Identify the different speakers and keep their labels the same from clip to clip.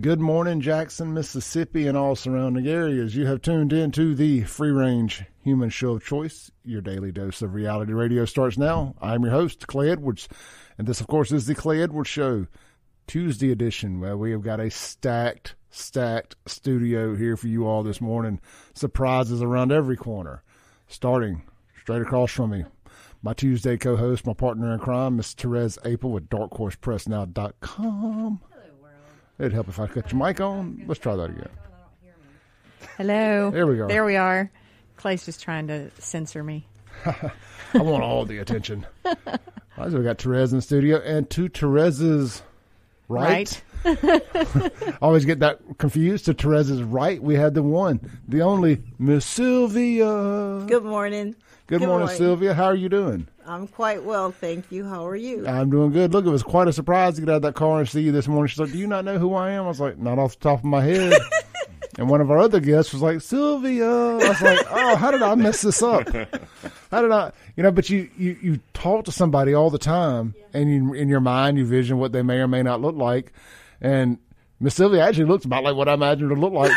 Speaker 1: Good morning, Jackson, Mississippi, and all surrounding areas. You have tuned into the free-range human show of choice. Your daily dose of reality radio starts now. I'm your host, Clay Edwards, and this, of course, is the Clay Edwards Show, Tuesday edition, where we have got a stacked studio here for you all this morning. Surprises around every corner. Starting straight across from me, my Tuesday co-host, my partner in crime, Miss Therese Apel with darkhorsepressnow.com. It'd help if I cut your mic on. Let's try that again.
Speaker 2: Hello.
Speaker 1: There we go.
Speaker 2: There we are. Clay's just trying to censor me.
Speaker 1: I want all the attention. All right, so we got Therese in the studio, and to Therese's right. I always get that confused. To Therese's right, we had the one, the only Miss Sylvia.
Speaker 3: Good morning.
Speaker 1: Good morning, Sylvia. How are you doing?
Speaker 3: I'm quite well, thank you. How are you?
Speaker 1: I'm doing good. Look, it was quite a surprise to get out of that car and see you this morning. She's like, do you not know who I am? I was like, not off the top of my head. And one of our other guests was like, Sylvia. I was like, oh, how did I mess this up? How did I, but you talk to somebody all the time, and in your mind, you vision what they may or may not look like. And Miss Sylvia actually looks about like what I imagined her to look like,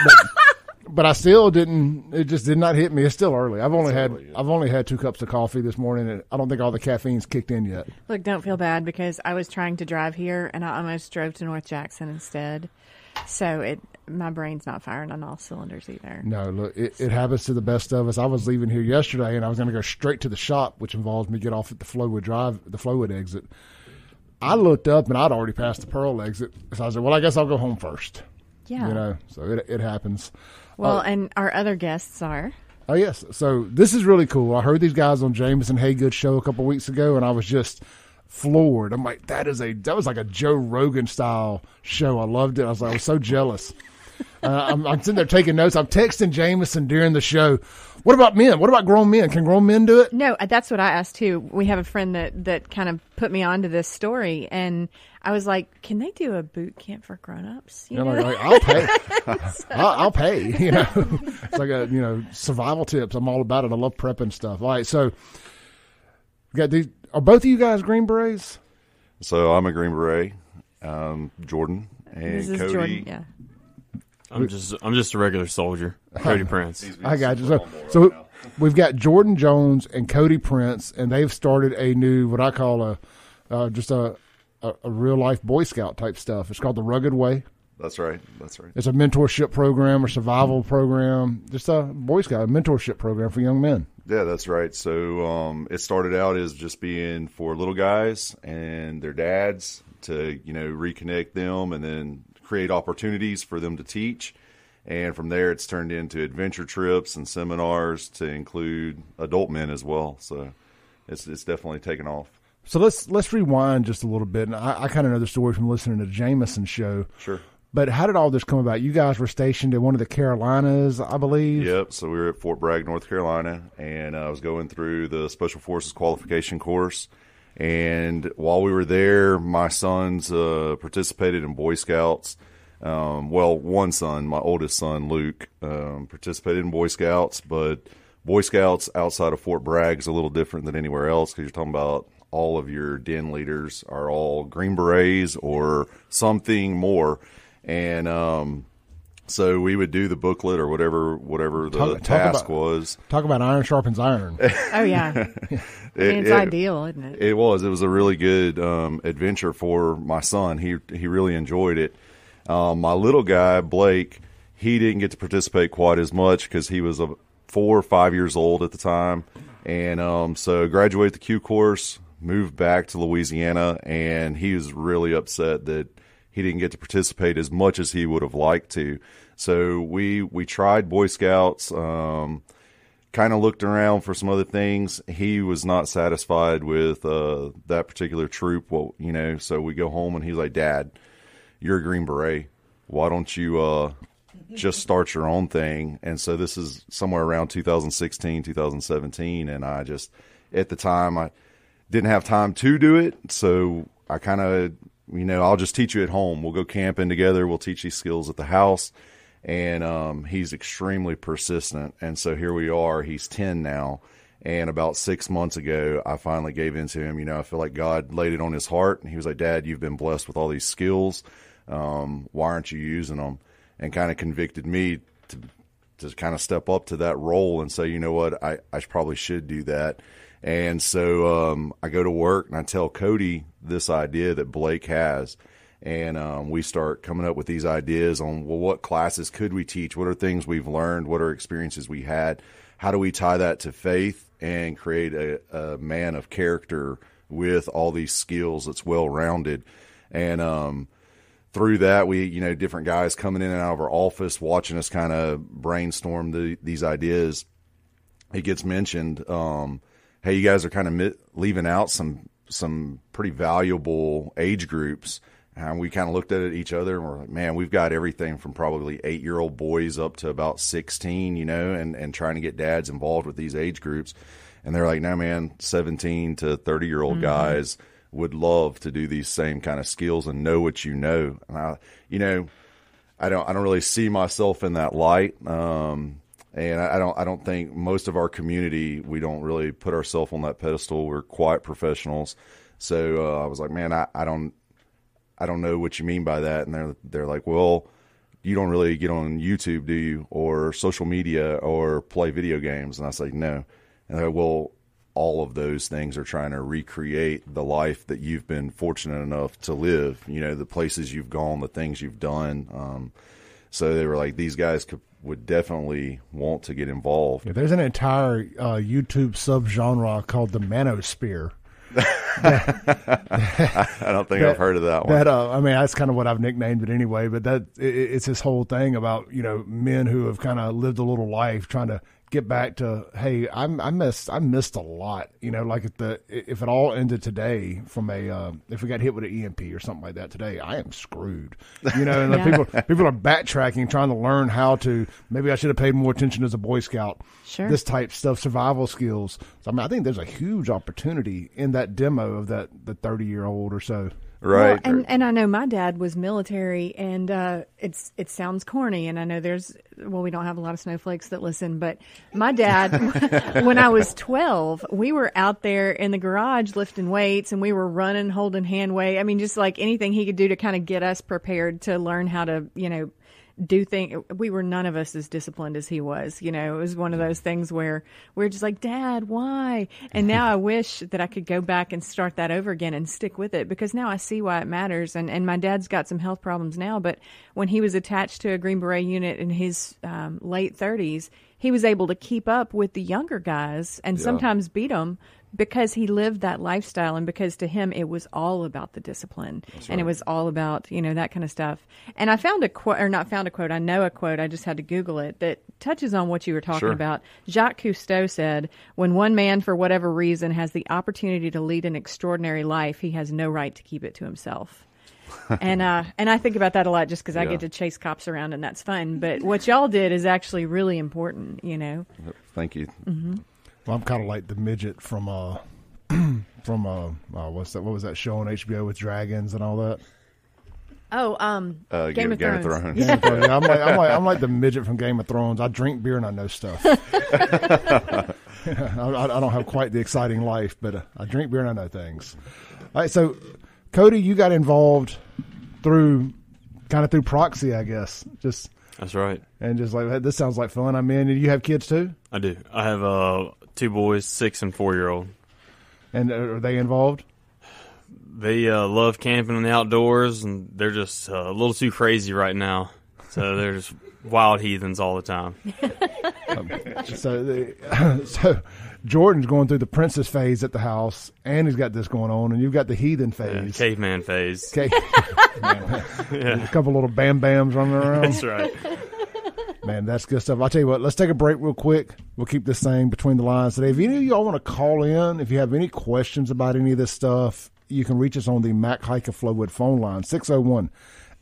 Speaker 1: but I still didn't. It just did not hit me. It's still early. I've only had 2 cups of coffee this morning, and I don't think all the caffeine's kicked in yet.
Speaker 2: Look, don't feel bad because I was trying to drive here, and I almost drove to North Jackson instead. So my brain's not firing on all cylinders either.
Speaker 1: No, look, it happens to the best of us. I was leaving here yesterday, and I was going to go straight to the shop, which involves me get off at the Flowwood exit. I looked up, and I'd already passed the Pearl exit, so I said, "Well, I guess I'll go home first."
Speaker 2: Yeah,
Speaker 1: so it happens.
Speaker 2: Well, and our other guests are.
Speaker 1: Oh, yes. So this is really cool. I heard these guys on Jameson Haygood's show a couple weeks ago, and I was just floored. I'm like, that was like a Joe Rogan style show. I loved it. I was so jealous. I'm sitting there taking notes. I'm texting Jameson during the show. What about men? What about grown men? Can grown men do it?
Speaker 2: No, that's what I asked too. We have a friend that kind of put me onto this story, and I was like, can they do a boot camp for grown-ups?
Speaker 1: Like, I'll pay. I'll pay. It's like survival tips. I'm all about it. I love prepping stuff. All right, so we got these. Are both of you guys Green Berets?
Speaker 4: So I'm a Green Beret. Jordan and
Speaker 2: this is
Speaker 4: Cody.
Speaker 2: Jordan, yeah.
Speaker 5: I'm just a regular soldier, Cody Prince.
Speaker 1: I got you. So we've got Jordan Jones and Cody Prince, and they've started a new, what I call a real life Boy Scout type stuff. It's called the Rugged Way.
Speaker 4: That's right.
Speaker 1: It's a mentorship program or survival program, just a Boy Scout mentorship program for young men.
Speaker 4: Yeah, that's right. So it started out as just being for little guys and their dads to reconnect them, and then create opportunities for them to teach. And from there, it's turned into adventure trips and seminars to include adult men as well. So it's definitely taken off.
Speaker 1: So let's rewind just a little bit. And I kind of know the story from listening to Jameson's show.
Speaker 4: Sure.
Speaker 1: But how did all this come about? You guys were stationed in one of the Carolinas, I believe.
Speaker 4: Yep. So we were at Fort Bragg, North Carolina, and I was going through the Special Forces qualification course. And while we were there, my sons participated in Boy Scouts. One son, my oldest son, Luke, participated in Boy Scouts, but Boy Scouts outside of Fort Bragg is a little different than anywhere else because you're talking about all of your den leaders are all Green Berets or something more. And so we would do the booklet or whatever the task was.
Speaker 1: Talk about iron sharpens iron.
Speaker 2: Oh, yeah. It's ideal, isn't it?
Speaker 4: It was. It was a really good adventure for my son. He really enjoyed it. My little guy, Blake, he didn't get to participate quite as much because he was 4 or 5 years old at the time. And so graduated the Q course, moved back to Louisiana, and he was really upset that he didn't get to participate as much as he would have liked to. So we tried Boy Scouts, kind of looked around for some other things. He was not satisfied with that particular troop. So we go home, and he's like, Dad, you're a Green Beret. Why don't you just start your own thing? And so this is somewhere around 2016, 2017. And I just, at the time, I didn't have time to do it. So I kind of, I'll just teach you at home. We'll go camping together. We'll teach these skills at the house. And he's extremely persistent. And so here we are. He's 10 now. And about 6 months ago, I finally gave in to him. I feel like God laid it on his heart. And he was like, Dad, you've been blessed with all these skills. Why aren't you using them? And kind of convicted me to kind of step up to that role and say, you know what, I probably should do that. And so I go to work and I tell Cody this idea that Blake has. And we start coming up with these ideas on, well, what classes could we teach? What are things we've learned? What are experiences we had? How do we tie that to faith and create a man of character with all these skills that's well-rounded? And through that, we, different guys coming in and out of our office, watching us kind of brainstorm these ideas. It gets mentioned, hey, you guys are kind of leaving out some pretty valuable age groups. And we kind of looked at each other and we're like, man, we've got everything from probably 8-year-old boys up to about 16, and trying to get dads involved with these age groups. And they're like, no, man, 17 to 30-year-old guys would love to do these same kind of skills and know what you know. And I don't really see myself in that light. And I don't think most of our community, we don't really put ourselves on that pedestal. We're quiet professionals. So I was like, man, I don't know what you mean by that. And they're like, well, you don't really get on YouTube, do you? Or social media or play video games? And I was like, no. And they're like, well, all of those things are trying to recreate the life that you've been fortunate enough to live, the places you've gone, the things you've done. So they were like, these guys would definitely want to get involved.
Speaker 1: Yeah, there's an entire YouTube subgenre called the manosphere.
Speaker 4: I don't think I've heard of that one.
Speaker 1: That's kind of what I've nicknamed it anyway, but it's this whole thing about, men who have kind of lived a little life trying to get back to, hey, I missed a lot, like if it all ended today from if we got hit with an EMP or something like that today, I am screwed, and people are backtracking, trying to learn how to, maybe I should have paid more attention as a Boy Scout,
Speaker 2: sure,
Speaker 1: this type stuff, survival skills. So, I think there's a huge opportunity in that demo of the 30-year-old or so.
Speaker 4: Right.
Speaker 2: Well, and I know my dad was military, and it sounds corny, and I know we don't have a lot of snowflakes that listen, but my dad, when I was 12, we were out there in the garage lifting weights, and we were running, holding hand weight. I mean, just like anything he could do to kind of get us prepared to learn how to, do things. We were none of us as disciplined as he was. It was one of those things where we're just like, Dad, why? And now I wish that I could go back and start that over again and stick with it, because now I see why it matters. And my dad's got some health problems now, but when he was attached to a Green Beret unit in his late 30s, he was able to keep up with the younger guys and sometimes beat them, because he lived that lifestyle, and because to him it was all about the discipline. That's right. And it was all about, that kind of stuff. And I found a quote, or not found a quote, I know a quote, I just had to Google it, that touches on what you were talking about. Jacques Cousteau said, when one man, for whatever reason, has the opportunity to lead an extraordinary life, he has no right to keep it to himself. And I think about that a lot, just because I get to chase cops around, and that's fun. But what y'all did is actually really important,
Speaker 4: Thank you.
Speaker 2: Mm-hmm.
Speaker 1: Well, I'm kind of like the midget from what was that show on HBO with dragons and all that?
Speaker 2: Oh, Game of Thrones.
Speaker 1: Yeah. I'm like the midget from Game of Thrones. I drink beer and I know stuff. I don't have quite the exciting life, but I drink beer and I know things. All right, so Cody, you got involved through proxy, I guess.
Speaker 5: That's right.
Speaker 1: And just like, hey, this sounds like fun. I'm in. And you have kids too?
Speaker 5: I do. I have 2 boys, 6 and 4-year-old.
Speaker 1: And are they involved?
Speaker 5: They love camping in the outdoors, and they're just a little too crazy right now. So they're just wild heathens all the time.
Speaker 1: So Jordan's going through the princess phase at the house, and he's got this going on, and you've got the heathen phase.
Speaker 5: Caveman phase.
Speaker 1: A couple little bam bams running around.
Speaker 5: That's right.
Speaker 1: Man, that's good stuff. I'll tell you what, let's take a break real quick. We'll keep this thing between the lines today. If any of y'all want to call in, if you have any questions about any of this stuff, you can reach us on the Mac Hike of Flowood phone line,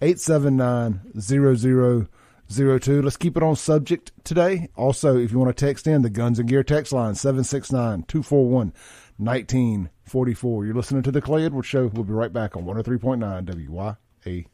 Speaker 1: 601-879-0002. Let's keep it on subject today. Also, if you want to text in, the Guns and Gear text line, 769-241-1944. You're listening to The Clay Edwards Show. We'll be right back on 103.9 WYAB.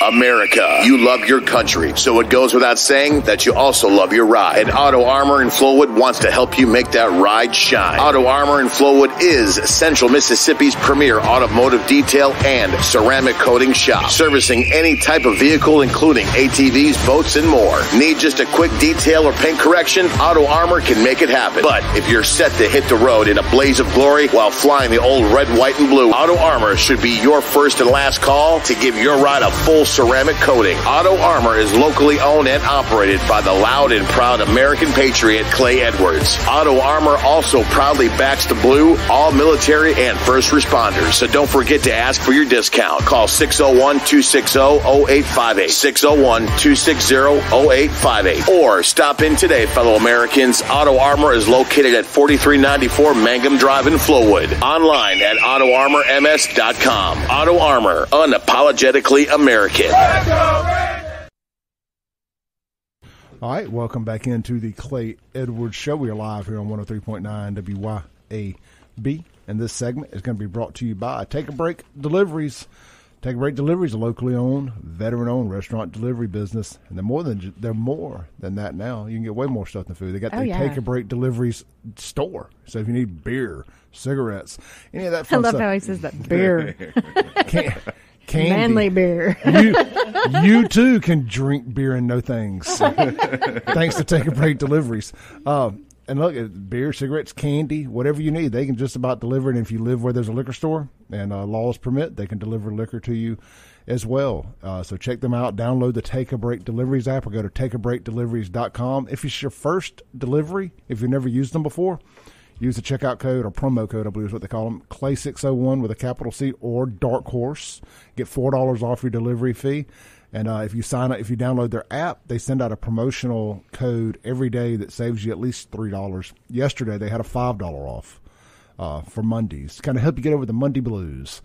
Speaker 6: America. You love your country, so it goes without saying that you also love your ride. And Auto Armor in Flowood wants to help you make that ride shine. Auto Armor in Flowood is Central Mississippi's premier automotive detail and ceramic coating shop, servicing any type of vehicle, including ATVs, boats, and more. Need just a quick detail or paint correction? Auto Armor can make it happen. But if you're set to hit the road in a blaze of glory while flying the old red, white, and blue, Auto Armor should be your first and last call to give your ride a full ceramic coating. Auto Armor is locally owned and operated by the loud and proud American patriot Clay Edwards. Auto Armor also proudly backs the blue, all military, and first responders. So don't forget to ask for your discount. Call 601-260-0858. 601-260-0858. Or stop in today, fellow Americans. Auto Armor is located at 4394 Mangum Drive in Flowood. Online at AutoArmorMS.com. Auto Armor, unapologetically American.
Speaker 1: All right, welcome back into the Clay Edwards Show. We are live here on 103.9 WYAB, and this segment is going to be brought to you by Take a Break Deliveries. Take a Break Deliveries, a locally owned, veteran-owned restaurant delivery business, and they're more than that now. You can get way more stuff than food. They got the Take a Break Deliveries store. So if you need beer, cigarettes, any of that fun stuff.
Speaker 2: I love how he says that, beer.
Speaker 1: Candy.
Speaker 2: Manly beer.
Speaker 1: You too can drink beer and know things. Thanks to Take a Break Deliveries. And look, beer, cigarettes, candy, whatever you need, they can just about deliver it. And if you live where there's a liquor store and laws permit, they can deliver liquor to you as well. So check them out. Download the Take a Break Deliveries app or go to takeabreakdeliveries.com. If it's your first delivery, if you've never used them before, use the checkout code or promo code, I believe is what they call them, Clay601 with a capital C or Dark Horse. Get $4 off your delivery fee. And if you sign up, if you download their app, they send out a promotional code every day that saves you at least $3. Yesterday, they had a $5 off for Mondays to kind of help you get over the Monday blues.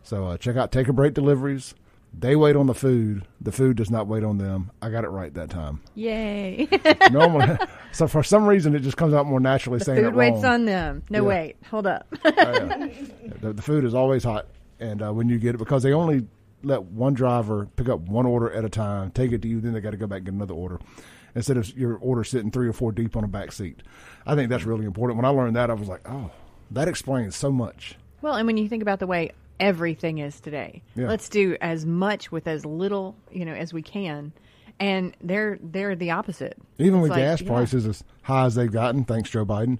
Speaker 1: So check out Take a Break Deliveries. They wait on the food. The food does not wait on them. I got it right that time.
Speaker 2: Yay.
Speaker 1: Normally, so for some reason, it just comes out more naturally saying it wrong.
Speaker 2: Food waits on them. No, wait. Hold up.
Speaker 1: The food is always hot. And when you get it, because they only let one driver pick up one order at a time, take it to you, then they got to go back and get another order instead of your order sitting 3 or 4 deep on a back seat. I think that's really important. When I learned that, I was like, oh, that explains so much.
Speaker 2: Well, and when you think about the way everything is today, let's do as much with as little, as we can. And they're the opposite. Even
Speaker 1: with gas prices as high as they've gotten, thanks Joe Biden.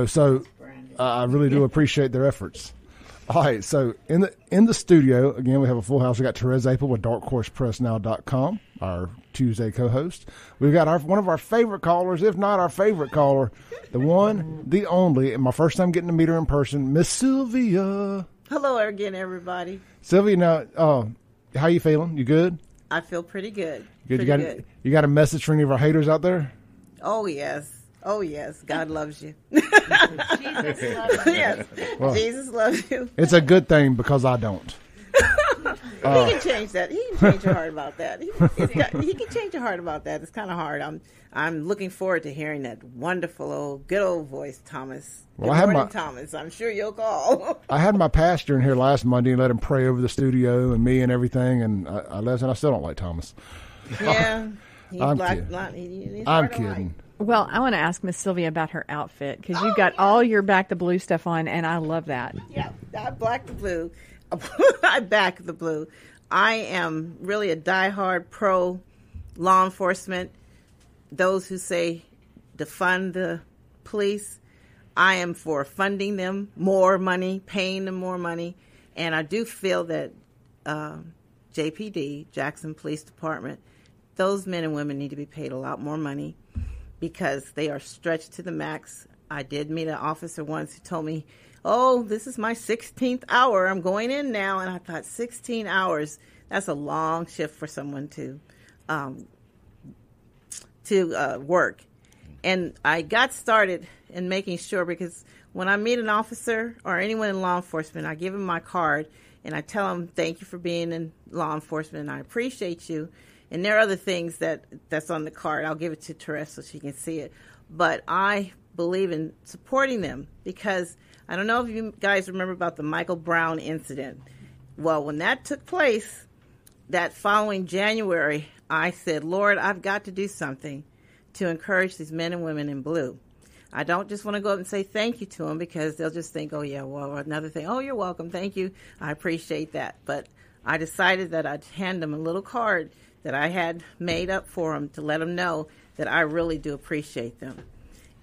Speaker 1: So I really do appreciate their efforts. All right, so in the studio, again, we have a full house. We got Therese Apel with DarkHorsePressNow.com, our Tuesday co-host. We've got one of our favorite callers, if not our favorite caller, the one, the only, and my first time getting to meet her in person, Miss Sylvia.
Speaker 3: Hello again, everybody.
Speaker 1: Sylvia, now, how you feeling? You good?
Speaker 3: I feel pretty good.
Speaker 1: Good. You got a message for any of our haters out there?
Speaker 3: Oh, yes. God loves you.
Speaker 2: Jesus loves you.
Speaker 3: Yes. Well, Jesus loves you.
Speaker 1: It's a good thing because I don't.
Speaker 3: He can change that. He can change your heart about that. He can change your heart about that. It's kind of hard. I'm looking forward to hearing that wonderful good old voice, Thomas.
Speaker 1: Well,
Speaker 3: Good morning, Thomas. I'm sure you'll call.
Speaker 1: I had my pastor in here last Monday and let him pray over the studio and me and everything, and I left, and I still don't like Thomas.
Speaker 3: Yeah.
Speaker 1: I'm kidding.
Speaker 2: Well, I want to ask Miss Sylvia about her outfit because you've got all your back the blue stuff on, and I love that.
Speaker 3: Yeah, I back the blue. I back the blue. I am really a diehard pro law enforcement. Those who say defund the police, I am for funding them more money, paying them more money, and I do feel that JPD, Jackson Police Department, those men and women need to be paid a lot more money, because they are stretched to the max. I did meet an officer once who told me, oh, this is my 16th hour. I'm going in now. And I thought, 16 hours, that's a long shift for someone to work. And I got started in making sure, because when I meet an officer or anyone in law enforcement, I give them my card and I tell them, thank you for being in law enforcement, and I appreciate you. And there are other things that's on the card. I'll give it to Therese so she can see it. But I believe in supporting them, because I don't know if you guys remember about the Michael Brown incident. Well, when that took place, that following January, I said, Lord, I've got to do something to encourage these men and women in blue. I don't just want to go up and say thank you to them because they'll just think, oh, yeah, well, another thing. Oh, you're welcome. Thank you. I appreciate that. But I decided that I'd hand them a little card that I had made up for them to let them know that I really do appreciate them.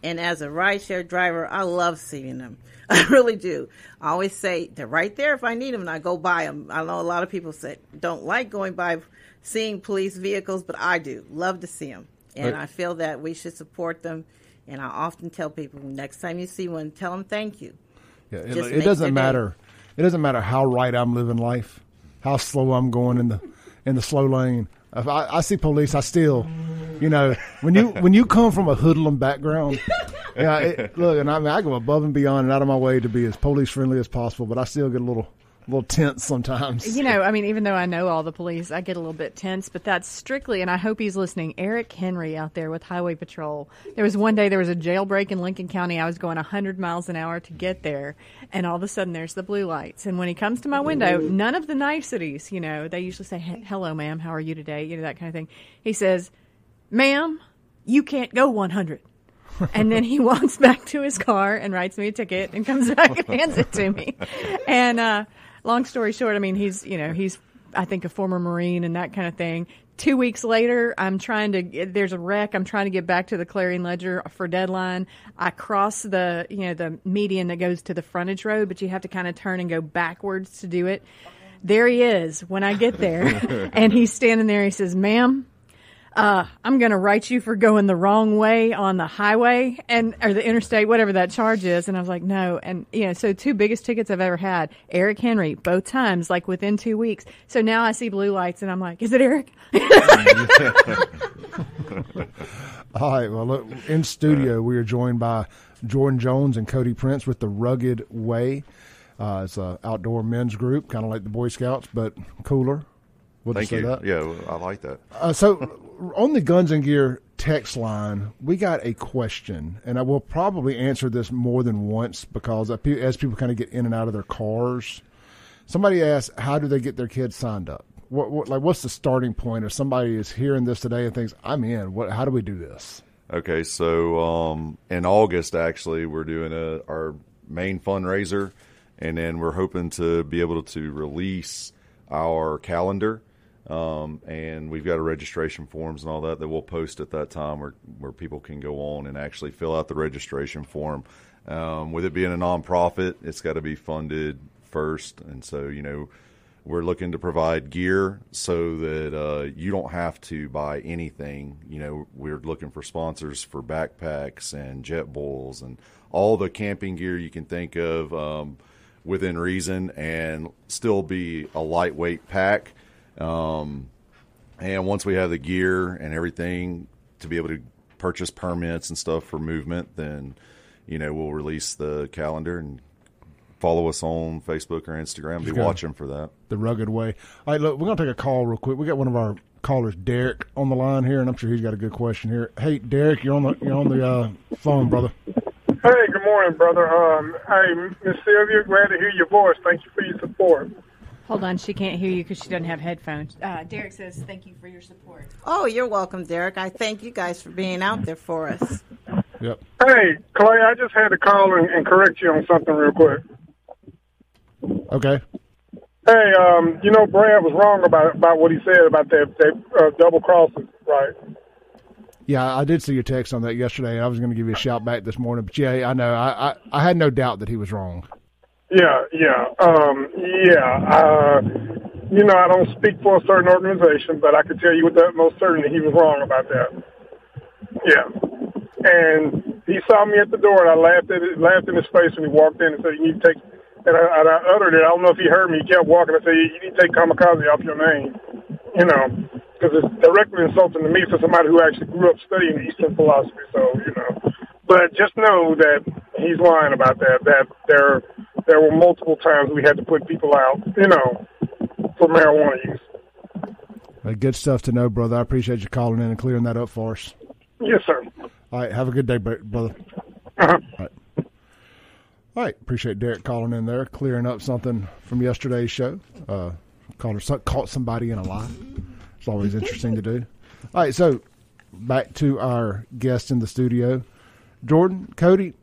Speaker 3: And as a rideshare driver, I love seeing them. I really do. I always say they're right there if I need them, and I go by them. I know a lot of people don't like going by seeing police vehicles, but I do. Love to see them. And I feel that we should support them. And I often tell people, next time you see one, tell them thank you.
Speaker 1: Yeah, it doesn't matter. It doesn't matter how right I'm living life, how slow I'm going in the slow lane. If I see police, I still, when you come from a hoodlum background, look, and I go above and beyond and out of my way to be as police friendly as possible, but I still get a little tense sometimes.
Speaker 2: Even though I know all the police, I get a little bit tense, but that's strictly, and I hope he's listening, Eric Henry out there with Highway Patrol. There was one day there was a jailbreak in Lincoln County. I was going 100 miles an hour to get there, and all of a sudden there's the blue lights. And when he comes to my window, none of the niceties, they usually say, hello, ma'am, how are you today? That kind of thing. He says, ma'am, you can't go 100. And then he walks back to his car and writes me a ticket and comes back and hands it to me. And, long story short, he's I think a former Marine and that kind of thing. 2 weeks later, there's a wreck. I'm trying to get back to the Clarion Ledger for deadline. I cross the median that goes to the frontage road, but you have to kind of turn and go backwards to do it. There he is when I get there, and he's standing there. He says, ma'am, I'm going to write you for going the wrong way on the highway or the interstate, whatever that charge is. And I was like, no. And, so 2 biggest tickets I've ever had, Eric Henry, both times, like within 2 weeks. So now I see blue lights and I'm like, is it Eric?
Speaker 1: All right. Well, look, in studio, we are joined by Jordan Jones and Cody Prince with the Rugged Way. It's an outdoor men's group, kind of like the Boy Scouts, but cooler.
Speaker 4: Thank you. That? Yeah, I like that.
Speaker 1: So on the Guns and Gear text line, we got a question, and I will probably answer this more than once because as people kind of get in and out of their cars, somebody asked, how do they get their kids signed up? What's the starting point if somebody is hearing this today and thinks, I'm in, how do we do this?
Speaker 4: Okay, so in August, actually, we're doing our main fundraiser, and then we're hoping to be able to release our calendar. And we've got a registration forms and all that we'll post at that time where people can go on and actually fill out the registration form. With it being a nonprofit, it's got to be funded first. And so, we're looking to provide gear so that you don't have to buy anything. We're looking for sponsors for backpacks and jet bowls and all the camping gear you can think of within reason and still be a lightweight pack. And once we have the gear and everything to be able to purchase permits and stuff for movement, then, we'll release the calendar and follow us on Facebook or Instagram. Be watching for that. The
Speaker 1: Rugged Way. All right, look, we're going to take a call real quick. We got one of our callers, Derek, on the line here, and I'm sure he's got a good question here. Hey, Derek, you're on the phone, brother.
Speaker 7: Hey, good morning, brother. Hey, Miss Sylvia, glad to hear your voice. Thank you for your support.
Speaker 2: Hold on, she can't hear you because she doesn't have headphones. Derek says thank you for your support.
Speaker 3: Oh, you're welcome, Derek. I thank you guys for being out there for us.
Speaker 1: Yep.
Speaker 7: Hey, Clay, I just had to call and correct you on something real quick.
Speaker 1: Okay.
Speaker 7: Hey, Brad was wrong about what he said about that double crosses, right?
Speaker 1: Yeah, I did see your text on that yesterday. I was going to give you a shout back this morning, but yeah, I know. I had no doubt that he was wrong.
Speaker 7: Yeah. I don't speak for a certain organization, but I can tell you with the utmost certainty he was wrong about that. Yeah. And he saw me at the door, and I laughed in his face when he walked in and said, "You need to take." And I uttered it. I don't know if he heard me. He kept walking. I said, "You need to take kamikaze off your name," because it's directly insulting to me for somebody who actually grew up studying Eastern philosophy. So, but just know that he's lying about that. That there were multiple times we had to put people out, for marijuana use.
Speaker 1: Good stuff to know, brother. I appreciate you calling in and clearing that up for us.
Speaker 7: Yes, sir.
Speaker 1: All right. Have a good day, brother.
Speaker 7: Uh-huh.
Speaker 1: All right. Appreciate Derek calling in there, clearing up something from yesterday's show. caught somebody in a lie. It's always interesting to do. All right, so back to our guest in the studio, Jordan, Cody.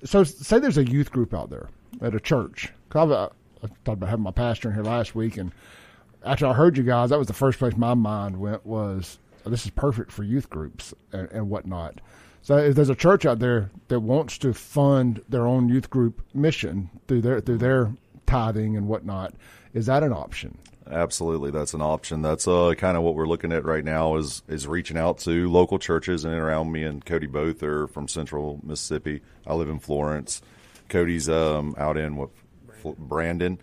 Speaker 1: So say there's a youth group out there at a church. I talked about having my pastor in here last week, and after I heard you guys, that was the first place my mind went was, this is perfect for youth groups and whatnot. So if there's a church out there that wants to fund their own youth group mission through their tithing and whatnot, is that an option?
Speaker 4: Absolutely, that's an option. That's kind of what we're looking at right now is reaching out to local churches in and around. Me and Cody both are from Central Mississippi. I live in Florence. Cody's out in Brandon,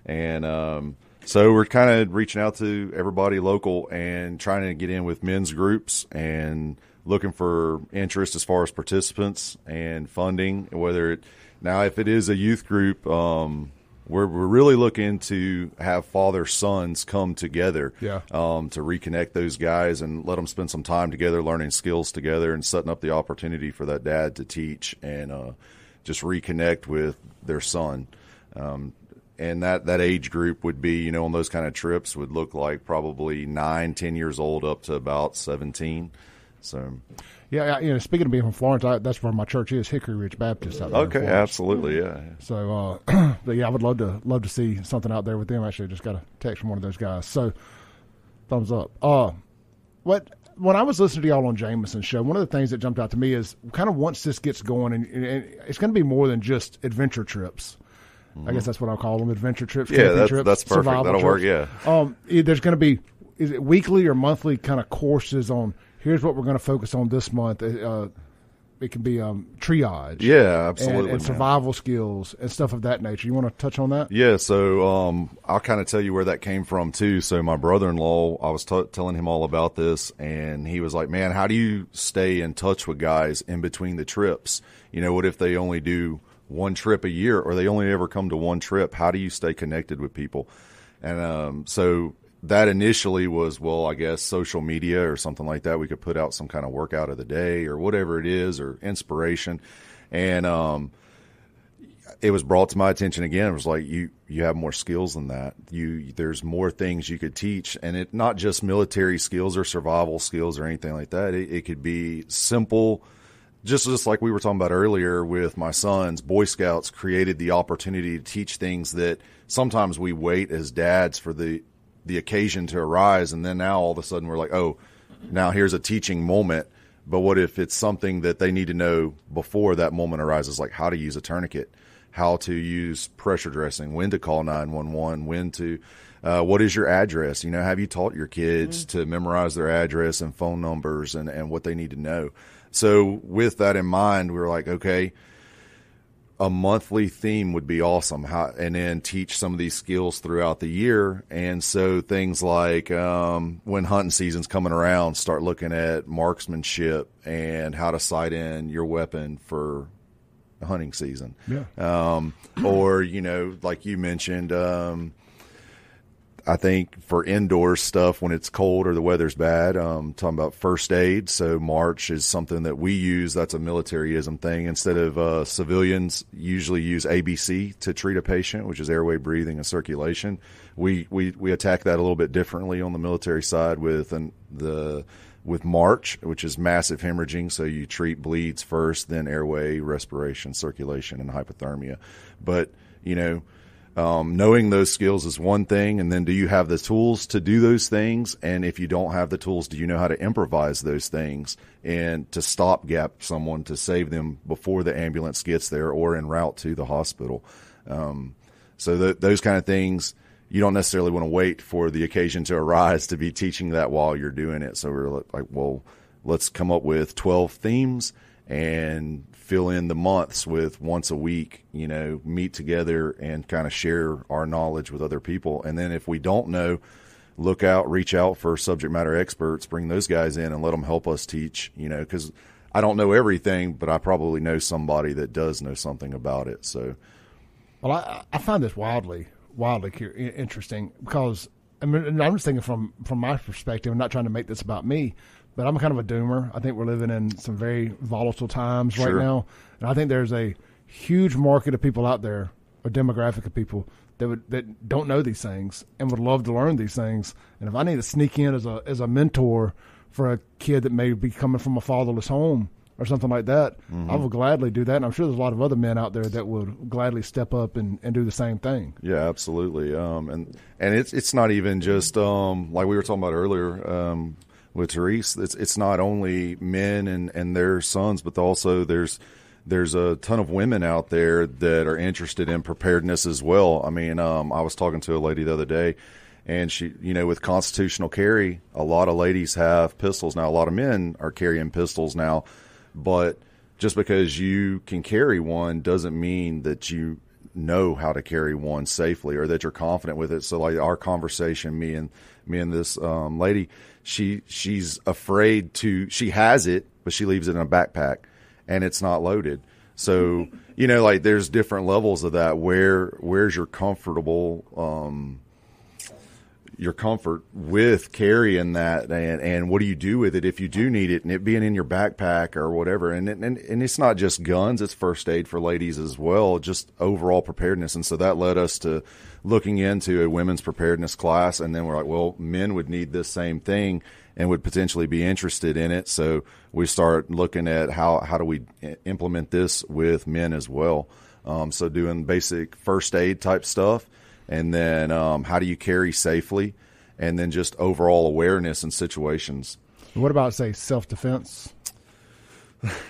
Speaker 4: and so we're kind of reaching out to everybody local and trying to get in with men's groups and looking for interest as far as participants and funding. If it is a youth group, we're really looking to have father-sons come together to reconnect those guys and let them spend some time together, learning skills together and setting up the opportunity for that dad to teach and just reconnect with their son. And that age group would be, on those kind of trips would look like probably 9-10 years old up to about 17. So,
Speaker 1: yeah, speaking of being from Florence, that's where my church is, Hickory Ridge Baptist. Out there
Speaker 4: okay, absolutely, yeah.
Speaker 1: So, but yeah, I would love to see something out there with them. Actually, just got a text from one of those guys. So, thumbs up. When I was listening to y'all on Jameson's show, one of the things that jumped out to me is kind of once this gets going, and it's going to be more than just adventure trips. I guess that's what I'll call them, adventure trips.
Speaker 4: Yeah,
Speaker 1: trips,
Speaker 4: that's perfect. That'll
Speaker 1: trips.
Speaker 4: Work, yeah.
Speaker 1: There's going to be, is it weekly or monthly kind of courses on, here's what we're going to focus on this month. It can be triage.
Speaker 4: Yeah, absolutely.
Speaker 1: And survival skills and stuff of that nature. You want to touch on that?
Speaker 4: Yeah, so I'll kind of tell you where that came from, too. So my brother-in-law, I was telling him all about this, and he was like, man, how do you stay in touch with guys in between the trips? What if they only do one trip a year or they only ever come to one trip? How do you stay connected with people? And so that initially was, I guess social media or something like that. We could put out some kind of workout of the day or whatever it is, or inspiration. And it was brought to my attention again. It was like, you have more skills than that. There's more things you could teach, and it not just military skills or survival skills or anything like that. It could be simple. Just like we were talking about earlier with my sons, Boy Scouts created the opportunity to teach things that sometimes we wait as dads for the occasion to arise, and then now all of a sudden we're like, oh, now here's a teaching moment. But what if it's something that they need to know before that moment arises, like how to use a tourniquet, how to use pressure dressing, when to call 911, when to what is your address? Have you taught your kids to memorize their address and phone numbers and what they need to know? So with that in mind, we were like, okay, a monthly theme would be awesome. And then teach some of these skills throughout the year. And so things like when hunting season's coming around, start looking at marksmanship and how to sight in your weapon for hunting season. Yeah. Or, like you mentioned, I think for indoor stuff when it's cold or the weather's bad, talking about first aid. So March is something that we use. That's a militaryism thing. Instead of civilians usually use ABC to treat a patient, which is airway, breathing, and circulation. We attack that a little bit differently on the military side with March, which is massive hemorrhaging. So you treat bleeds first, then airway, respiration, circulation, and hypothermia. But, knowing those skills is one thing, and then do you have the tools to do those things? And if you don't have the tools, do you know how to improvise those things and to stopgap someone to save them before the ambulance gets there or en route to the hospital? So those kind of things, you don't necessarily want to wait for the occasion to arise to be teaching that while you're doing it. So we're like, well, let's come up with 12 themes and fill in the months with once a week, meet together and kind of share our knowledge with other people. And then if we don't know, reach out for subject matter experts, bring those guys in and let them help us teach, because I don't know everything, but I probably know somebody that does know something about it. So,
Speaker 1: well, I find this wildly interesting because I'm just thinking from my perspective, I'm not trying to make this about me, but I'm kind of a doomer. I think we're living in some very volatile times right now. And I think there's a huge market of people out there a demographic of people that don't know these things and would love to learn these things. And if I need to sneak in as a mentor for a kid that may be coming from a fatherless home or something like that, I will gladly do that. And I'm sure there's a lot of other men out there that would gladly step up and do the same thing.
Speaker 4: Yeah, absolutely. And it's not even just like we were talking about earlier with Therese. It's not only men and their sons, but also there's a ton of women out there that are interested in preparedness as well. I mean, I was talking to a lady the other day, and she, with constitutional carry, a lot of ladies have pistols now. A lot of men are carrying pistols now, but just because you can carry one doesn't mean that you know how to carry one safely or that you're confident with it. So, like our conversation, me and this lady, she's afraid to. She has it, but she leaves it in a backpack. And it's not loaded. So, like there's different levels of that. Where's your your comfort with carrying that, and what do you do with it if you do need it, and it being in your backpack or whatever. And it's not just guns; it's first aid for ladies as well, just overall preparedness. And so that led us to looking into a women's preparedness class, and then we're like, well, men would need this same thing and would potentially be interested in it. So we start looking at how do we implement this with men as well. So doing basic first aid type stuff, and then how do you carry safely, and then just overall awareness in situations.
Speaker 1: What about, say, self-defense?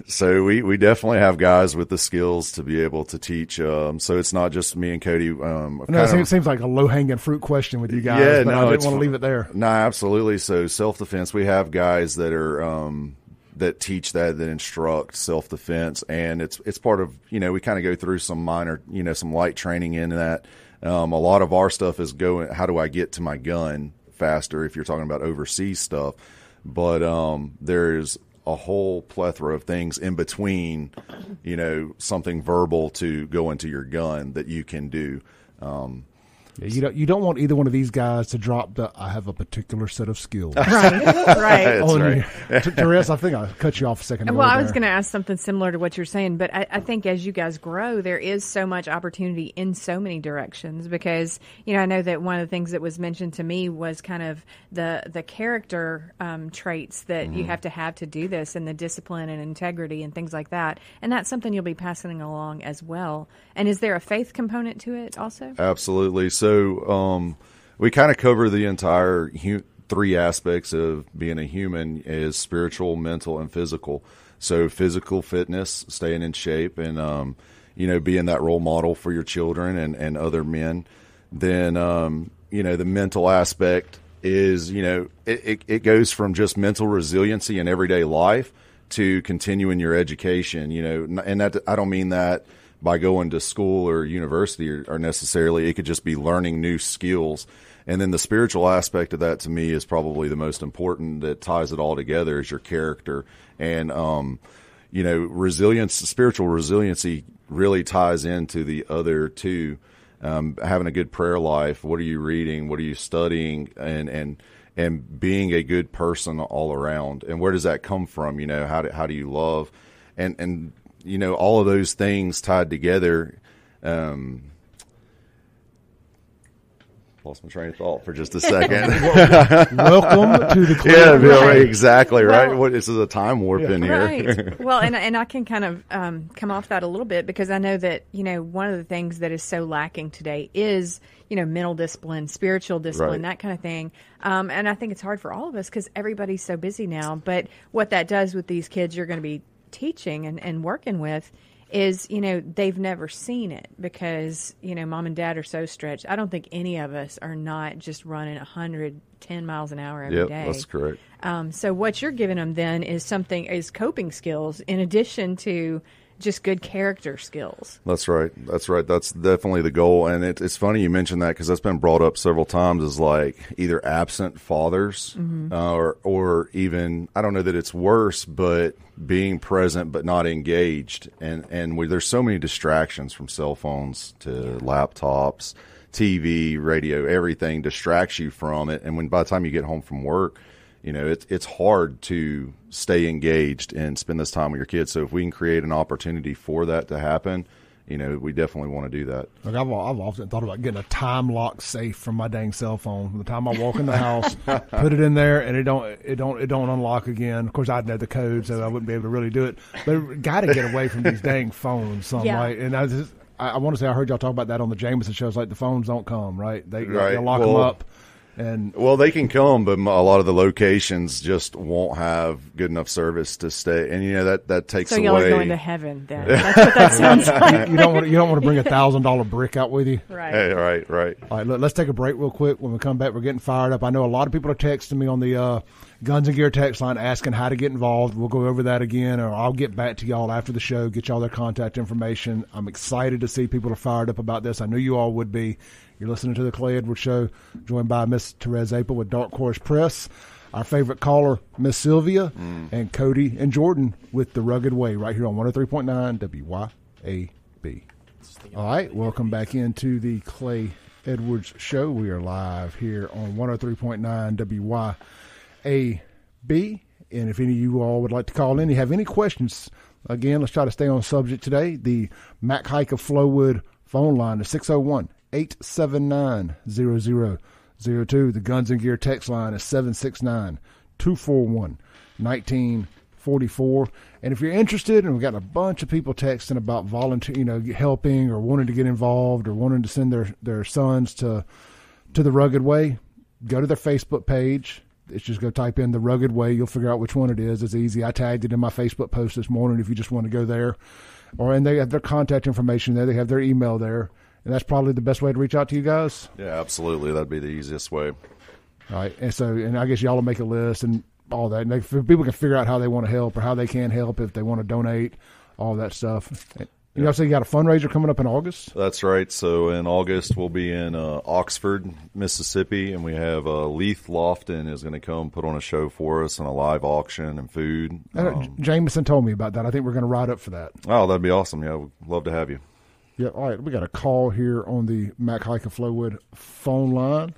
Speaker 4: So we definitely have guys with the skills to be able to teach. So it's not just me and Cody.
Speaker 1: It seems like a low-hanging fruit question with you guys, but I didn't want to leave it there.
Speaker 4: No, absolutely. So self-defense, we have guys that are that teach that instruct self-defense, and it's part of, we kind of go through some minor, some light training in that. A lot of our stuff is how do I get to my gun faster if you're talking about overseas stuff. But there's a whole plethora of things in between, something verbal to go into your gun that you can do.
Speaker 1: You don't want either one of these guys to drop I have a particular set of skills.
Speaker 2: Right.
Speaker 4: That's right.
Speaker 1: Therese, I think I cut you off a second ago.
Speaker 2: Well, I was going to ask something similar to what you're saying, but I think as you guys grow, there is so much opportunity in so many directions because, I know that one of the things that was mentioned to me was kind of the character traits that you have to do this, and the discipline and integrity and things like that. And that's something you'll be passing along as well. And is there a faith component to it also?
Speaker 4: Absolutely. So we kind of cover the entire three aspects of being a human: is spiritual, mental, and physical. So physical fitness, staying in shape, and being that role model for your children and other men. Then the mental aspect is it goes from just mental resiliency in everyday life to continuing your education. And that I don't mean that by going to school or university or necessarily. It could just be learning new skills. And then the spiritual aspect of that, to me, is probably the most important, that ties it all together, is your character. And, spiritual resiliency really ties into the other two. Having a good prayer life, what are you reading, what are you studying, and being a good person all around. And where does that come from? How do you love? And all of those things tied together. Lost my train of thought for just a second.
Speaker 1: Welcome to the club.
Speaker 4: Yeah, right. Exactly, right? This is a time warp in here.
Speaker 2: Right. Well, and I can kind of come off that a little bit, because I know that, one of the things that is so lacking today is, mental discipline, spiritual discipline, that kind of thing. And I think it's hard for all of us because everybody's so busy now. But what that does with these kids you're going to be teaching and working with is, they've never seen it because, mom and dad are so stretched. I don't think any of us are not just running 110 miles an hour every day.
Speaker 4: That's correct.
Speaker 2: So what you're giving them then is coping skills in addition to just good character skills.
Speaker 4: That's right. That's definitely the goal. And it's funny you mentioned that, because that's been brought up several times as like either absent fathers or even, I don't know that it's worse, but being present but not engaged. And there's so many distractions, from cell phones to laptops, TV, radio, everything distracts you from it. And by the time you get home from work, it's hard to stay engaged and spend this time with your kids. So if we can create an opportunity for that to happen, we definitely want to do that.
Speaker 1: Look, I've often thought about getting a time lock safe from my dang cell phone. From the time I walk in the house, put it in there, and it don't unlock again. Of course, I'd know the code, so I wouldn't be able to really do it. But got to get away from these dang phones, right? And I want to say I heard y'all talk about that on the Jameson shows. Like the phones don't come, right? They lock them up. Well,
Speaker 4: they can come, but a lot of the locations just won't have good enough service to stay. And that takes away.
Speaker 2: So y'all are going to heaven then. That's what that sounds like.
Speaker 1: You don't want to bring $1,000 brick out with you.
Speaker 2: Right.
Speaker 4: Hey, right.
Speaker 1: All right, let's take a break real quick. When we come back, we're getting fired up. I know a lot of people are texting me on the Guns and Gear text line asking how to get involved. We'll go over that again, or I'll get back to y'all after the show, get y'all their contact information. I'm excited to see people are fired up about this. I knew you all would be. You're listening to the Clay Edwards Show, joined by Miss Therese Apel with Dark Horse Press, our favorite caller, Miss Sylvia, and Cody and Jordan with The Rugged Way right here on 103.9 WYAB. All right, welcome back into the Clay Edwards Show. We are live here on 103.9 WYAB. And if any of you all would like to call in, you have any questions, again, let's try to stay on subject today. The Mac Hike of Flowwood phone line is 601-879-0002. The Guns and Gear text line is 769-241-1944. And if you're interested, and we've got a bunch of people texting about volunteer, helping or wanting to get involved or wanting to send their sons to the Rugged Way, go to their Facebook page. It's just go type in The Rugged Way. You'll figure out which one it is. It's easy. I tagged it in my Facebook post this morning if you just want to go there. And they have their contact information there. They have their email there. And that's probably the best way to reach out to you guys?
Speaker 4: Yeah, absolutely. That'd be the easiest way.
Speaker 1: All right. And I guess y'all will make a list and all that. And people can figure out how they want to help or how they can help if they want to donate, all that stuff. You also got a fundraiser coming up in August?
Speaker 4: That's right. So in August, we'll be in Oxford, Mississippi, and we have Leith Lofton is going to come put on a show for us and a live auction and food.
Speaker 1: Jameson told me about that. I think we're going to ride up for that.
Speaker 4: Oh, that'd be awesome. Yeah, we'd love to have you.
Speaker 1: Yeah, all right. We got a call here on the Mac Hike of Flowwood phone line.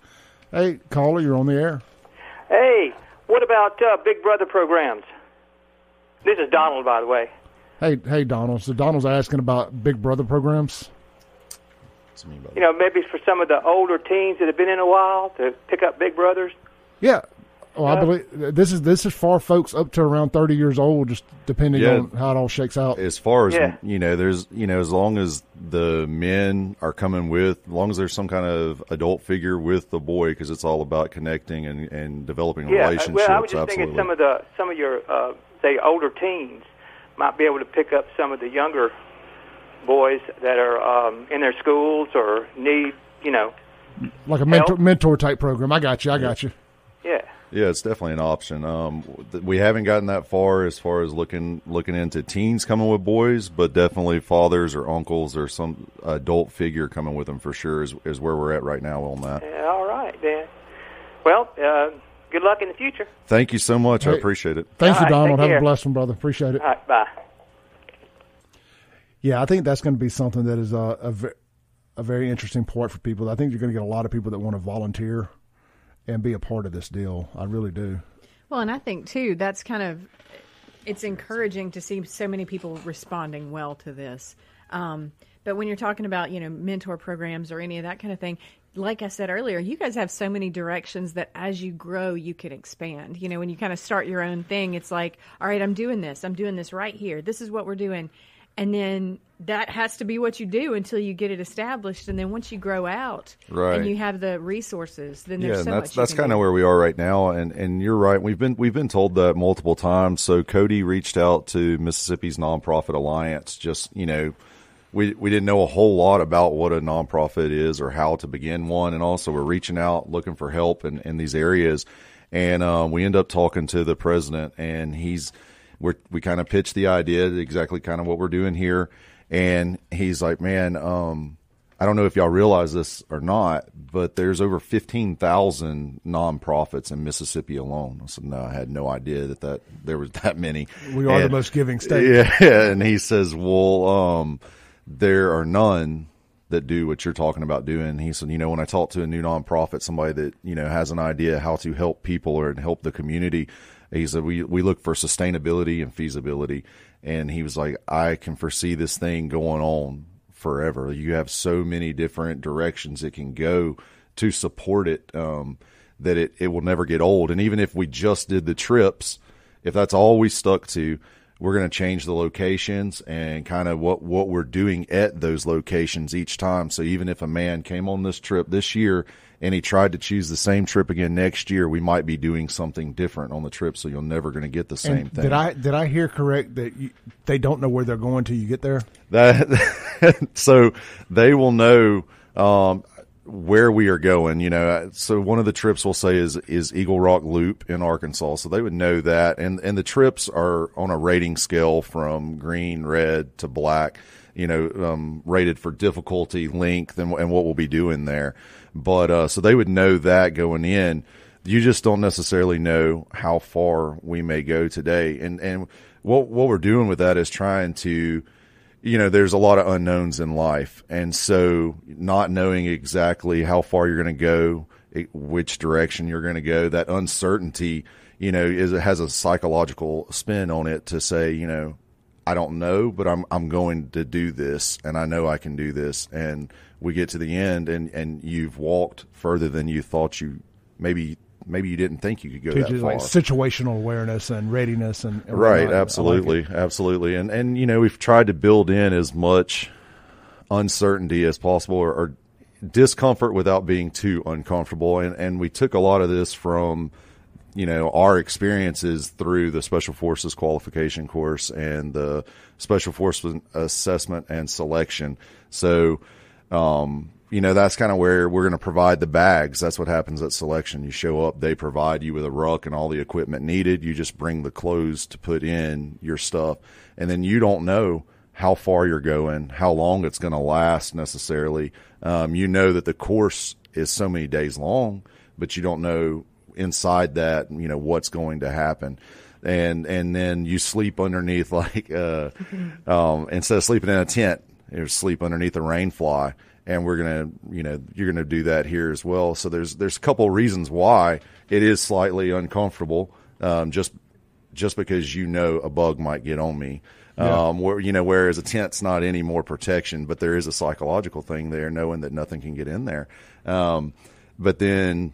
Speaker 1: Hey, caller, you're on the air.
Speaker 8: Hey, what about Big Brother programs? This is Donald, by the way.
Speaker 1: Hey, Donald. So Donald's asking about Big Brother programs.
Speaker 8: Maybe for some of the older teens that have been in a while to pick up Big Brothers.
Speaker 1: Yeah. Oh, I believe this is for folks up to around 30 years old, just depending on how it all shakes out.
Speaker 4: As far as there's as long as the men are coming with, as long as there's some kind of adult figure with the boy, because it's all about connecting and developing relationships.
Speaker 8: Well, I was just thinking some of your say older teens might be able to pick up some of the younger boys that are in their schools or need
Speaker 1: like a mentor type program. I got you.
Speaker 8: Yeah.
Speaker 4: Yeah, it's definitely an option. We haven't gotten that far as looking into teens coming with boys, but definitely fathers or uncles or some adult figure coming with them for sure is where we're at right now on that.
Speaker 8: Yeah, all right, then. Well, good luck in the future.
Speaker 4: Thank you so much. I appreciate it.
Speaker 1: Thank you, Donald. Have a blessed one, brother. Appreciate it.
Speaker 8: All right, bye.
Speaker 1: Yeah, I think that's going to be something that is a very interesting part for people. I think you're going to get a lot of people that want to volunteer and be a part of this deal. I really do.
Speaker 2: Well, and I think, too, that's it's encouraging to see so many people responding well to this. But when you're talking about, mentor programs or any of that kind of thing, like I said earlier, you guys have so many directions that as you grow, you can expand. When you kind of start your own thing, it's like, all right, I'm doing this right here. This is what we're doing. And then that has to be what you do until you get it established. And then once you grow out and you have the resources, then there's so much.
Speaker 4: That's kind of where we are right now. And you're right. We've been told that multiple times. So Cody reached out to Mississippi's Nonprofit Alliance. Just, we didn't know a whole lot about what a nonprofit is or how to begin one. And also we're reaching out, looking for help in these areas. And we end up talking to the president, and we kind of pitched the idea, exactly kind of what we're doing here. And he's like, man, I don't know if y'all realize this or not, but there's over 15,000 nonprofits in Mississippi alone. I said, no, I had no idea that there was that many.
Speaker 1: We are the most giving state.
Speaker 4: Yeah. And he says, well, there are none that do what you're talking about doing. He said, when I talk to a new nonprofit, somebody that, has an idea how to help people or help the community, he said, we look for sustainability and feasibility. And he was like, I can foresee this thing going on forever. You have so many different directions it can go to support it, that it will never get old. And even if we just did the trips, if that's all we stuck to, we're going to change the locations and kind of what we're doing at those locations each time. So even if a man came on this trip this year and he tried to choose the same trip again next year, we might be doing something different on the trip. So you're never going to get the same thing.
Speaker 1: Did I hear correct that they don't know where they're going till you get there?
Speaker 4: So they will know, where we are going, so one of the trips we'll say is Eagle Rock Loop in Arkansas. So they would know that. And the trips are on a rating scale from green, red to black, rated for difficulty, length, and what we'll be doing there. But, so they would know that going in. You just don't necessarily know how far we may go today. And what we're doing with that is trying to, there's a lot of unknowns in life. And so not knowing exactly how far you're going to go, which direction you're going to go, that uncertainty, it has a psychological spin on it to say, I don't know, but I'm going to do this, and I know I can do this. And we get to the end, and you've walked further than you thought maybe you didn't think you could go that far.
Speaker 1: Like situational awareness and readiness and
Speaker 4: right, absolutely, absolutely. And we've tried to build in as much uncertainty as possible, or discomfort without being too uncomfortable. And we took a lot of this from our experiences through the Special Forces qualification course and the Special Forces assessment and selection. So that's kind of where we're going to provide the bags. That's what happens at selection. You show up, they provide you with a ruck and all the equipment needed. You just bring the clothes to put in your stuff. And then you don't know how far you're going, how long it's going to last necessarily. That the course is so many days long, but you don't know inside that, what's going to happen. And then you sleep underneath instead of sleeping in a tent, you sleep underneath a rain fly. And we're going to, you're going to do that here as well. So there's a couple of reasons why it is slightly uncomfortable, just because a bug might get on me. Yeah. Whereas a tent's not any more protection, but there is a psychological thing there, knowing that nothing can get in there. But then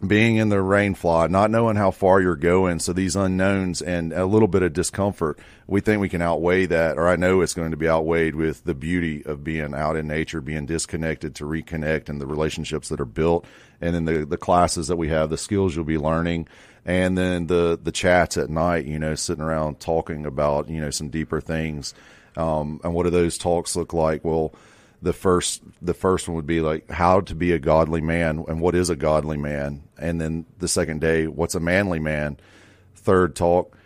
Speaker 4: being in the rain fly, not knowing how far you're going, so these unknowns and a little bit of discomfort, we think we can outweigh that, or I know it's going to be outweighed with the beauty of being out in nature, being disconnected to reconnect, and the relationships that are built, and then the classes that we have, the skills you'll be learning, and then the chats at night, sitting around talking about, some deeper things. And what do those talks look like? Well, the first one would be like how to be a godly man and what is a godly man. And then the second day, what's a manly man? Third talk,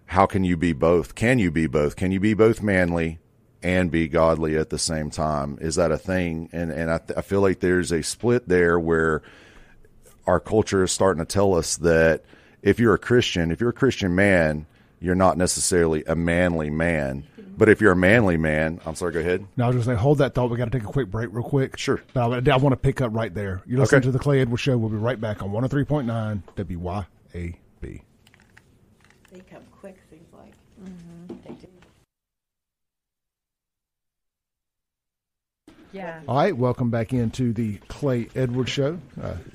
Speaker 4: how can you be both? Can you be both? Can you be both manly and be godly at the same time? Is that a thing? And I feel like there's a split there where our culture is starting to tell us that if you're a Christian man, you're not necessarily a manly man. But if you're a manly man, I'm sorry, go ahead.
Speaker 1: No, I was just saying, hold that thought. We got to take a quick break real quick.
Speaker 4: Sure.
Speaker 1: But I want to pick up right there. You're listening to the Clay Edwards Show. We'll be right back on 103.9 WYAB.
Speaker 3: They come quick, seems like. They do.
Speaker 2: Yeah.
Speaker 1: All right, welcome back into the Clay Edwards Show.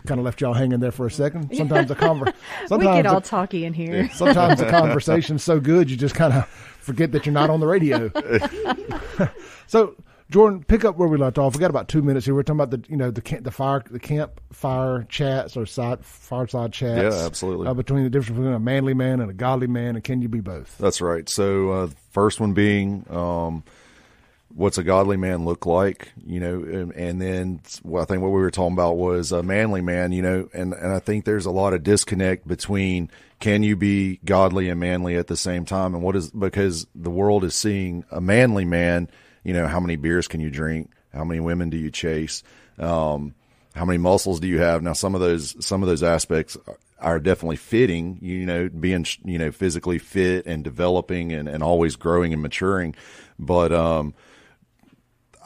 Speaker 1: Kind of left y'all hanging there for a second. Sometimes
Speaker 2: we get all talky in here.
Speaker 1: Yeah, sometimes the conversation's so good you just kind of forget that you're not on the radio. So, Jordan, pick up where we left off. We got about 2 minutes here. We're talking about the campfire chats or fireside chats.
Speaker 4: Yeah, absolutely.
Speaker 1: Between the difference between a manly man and a godly man, and can you be both?
Speaker 4: That's right. So, first one being. What's a godly man look like, and then I think what we were talking about was a manly man, and I think there's a lot of disconnect between can you be godly and manly at the same time, and because the world is seeing a manly man, how many beers can you drink? How many women do you chase? How many muscles do you have? Now, some of those aspects are definitely fitting, being, physically fit and developing and always growing and maturing. But,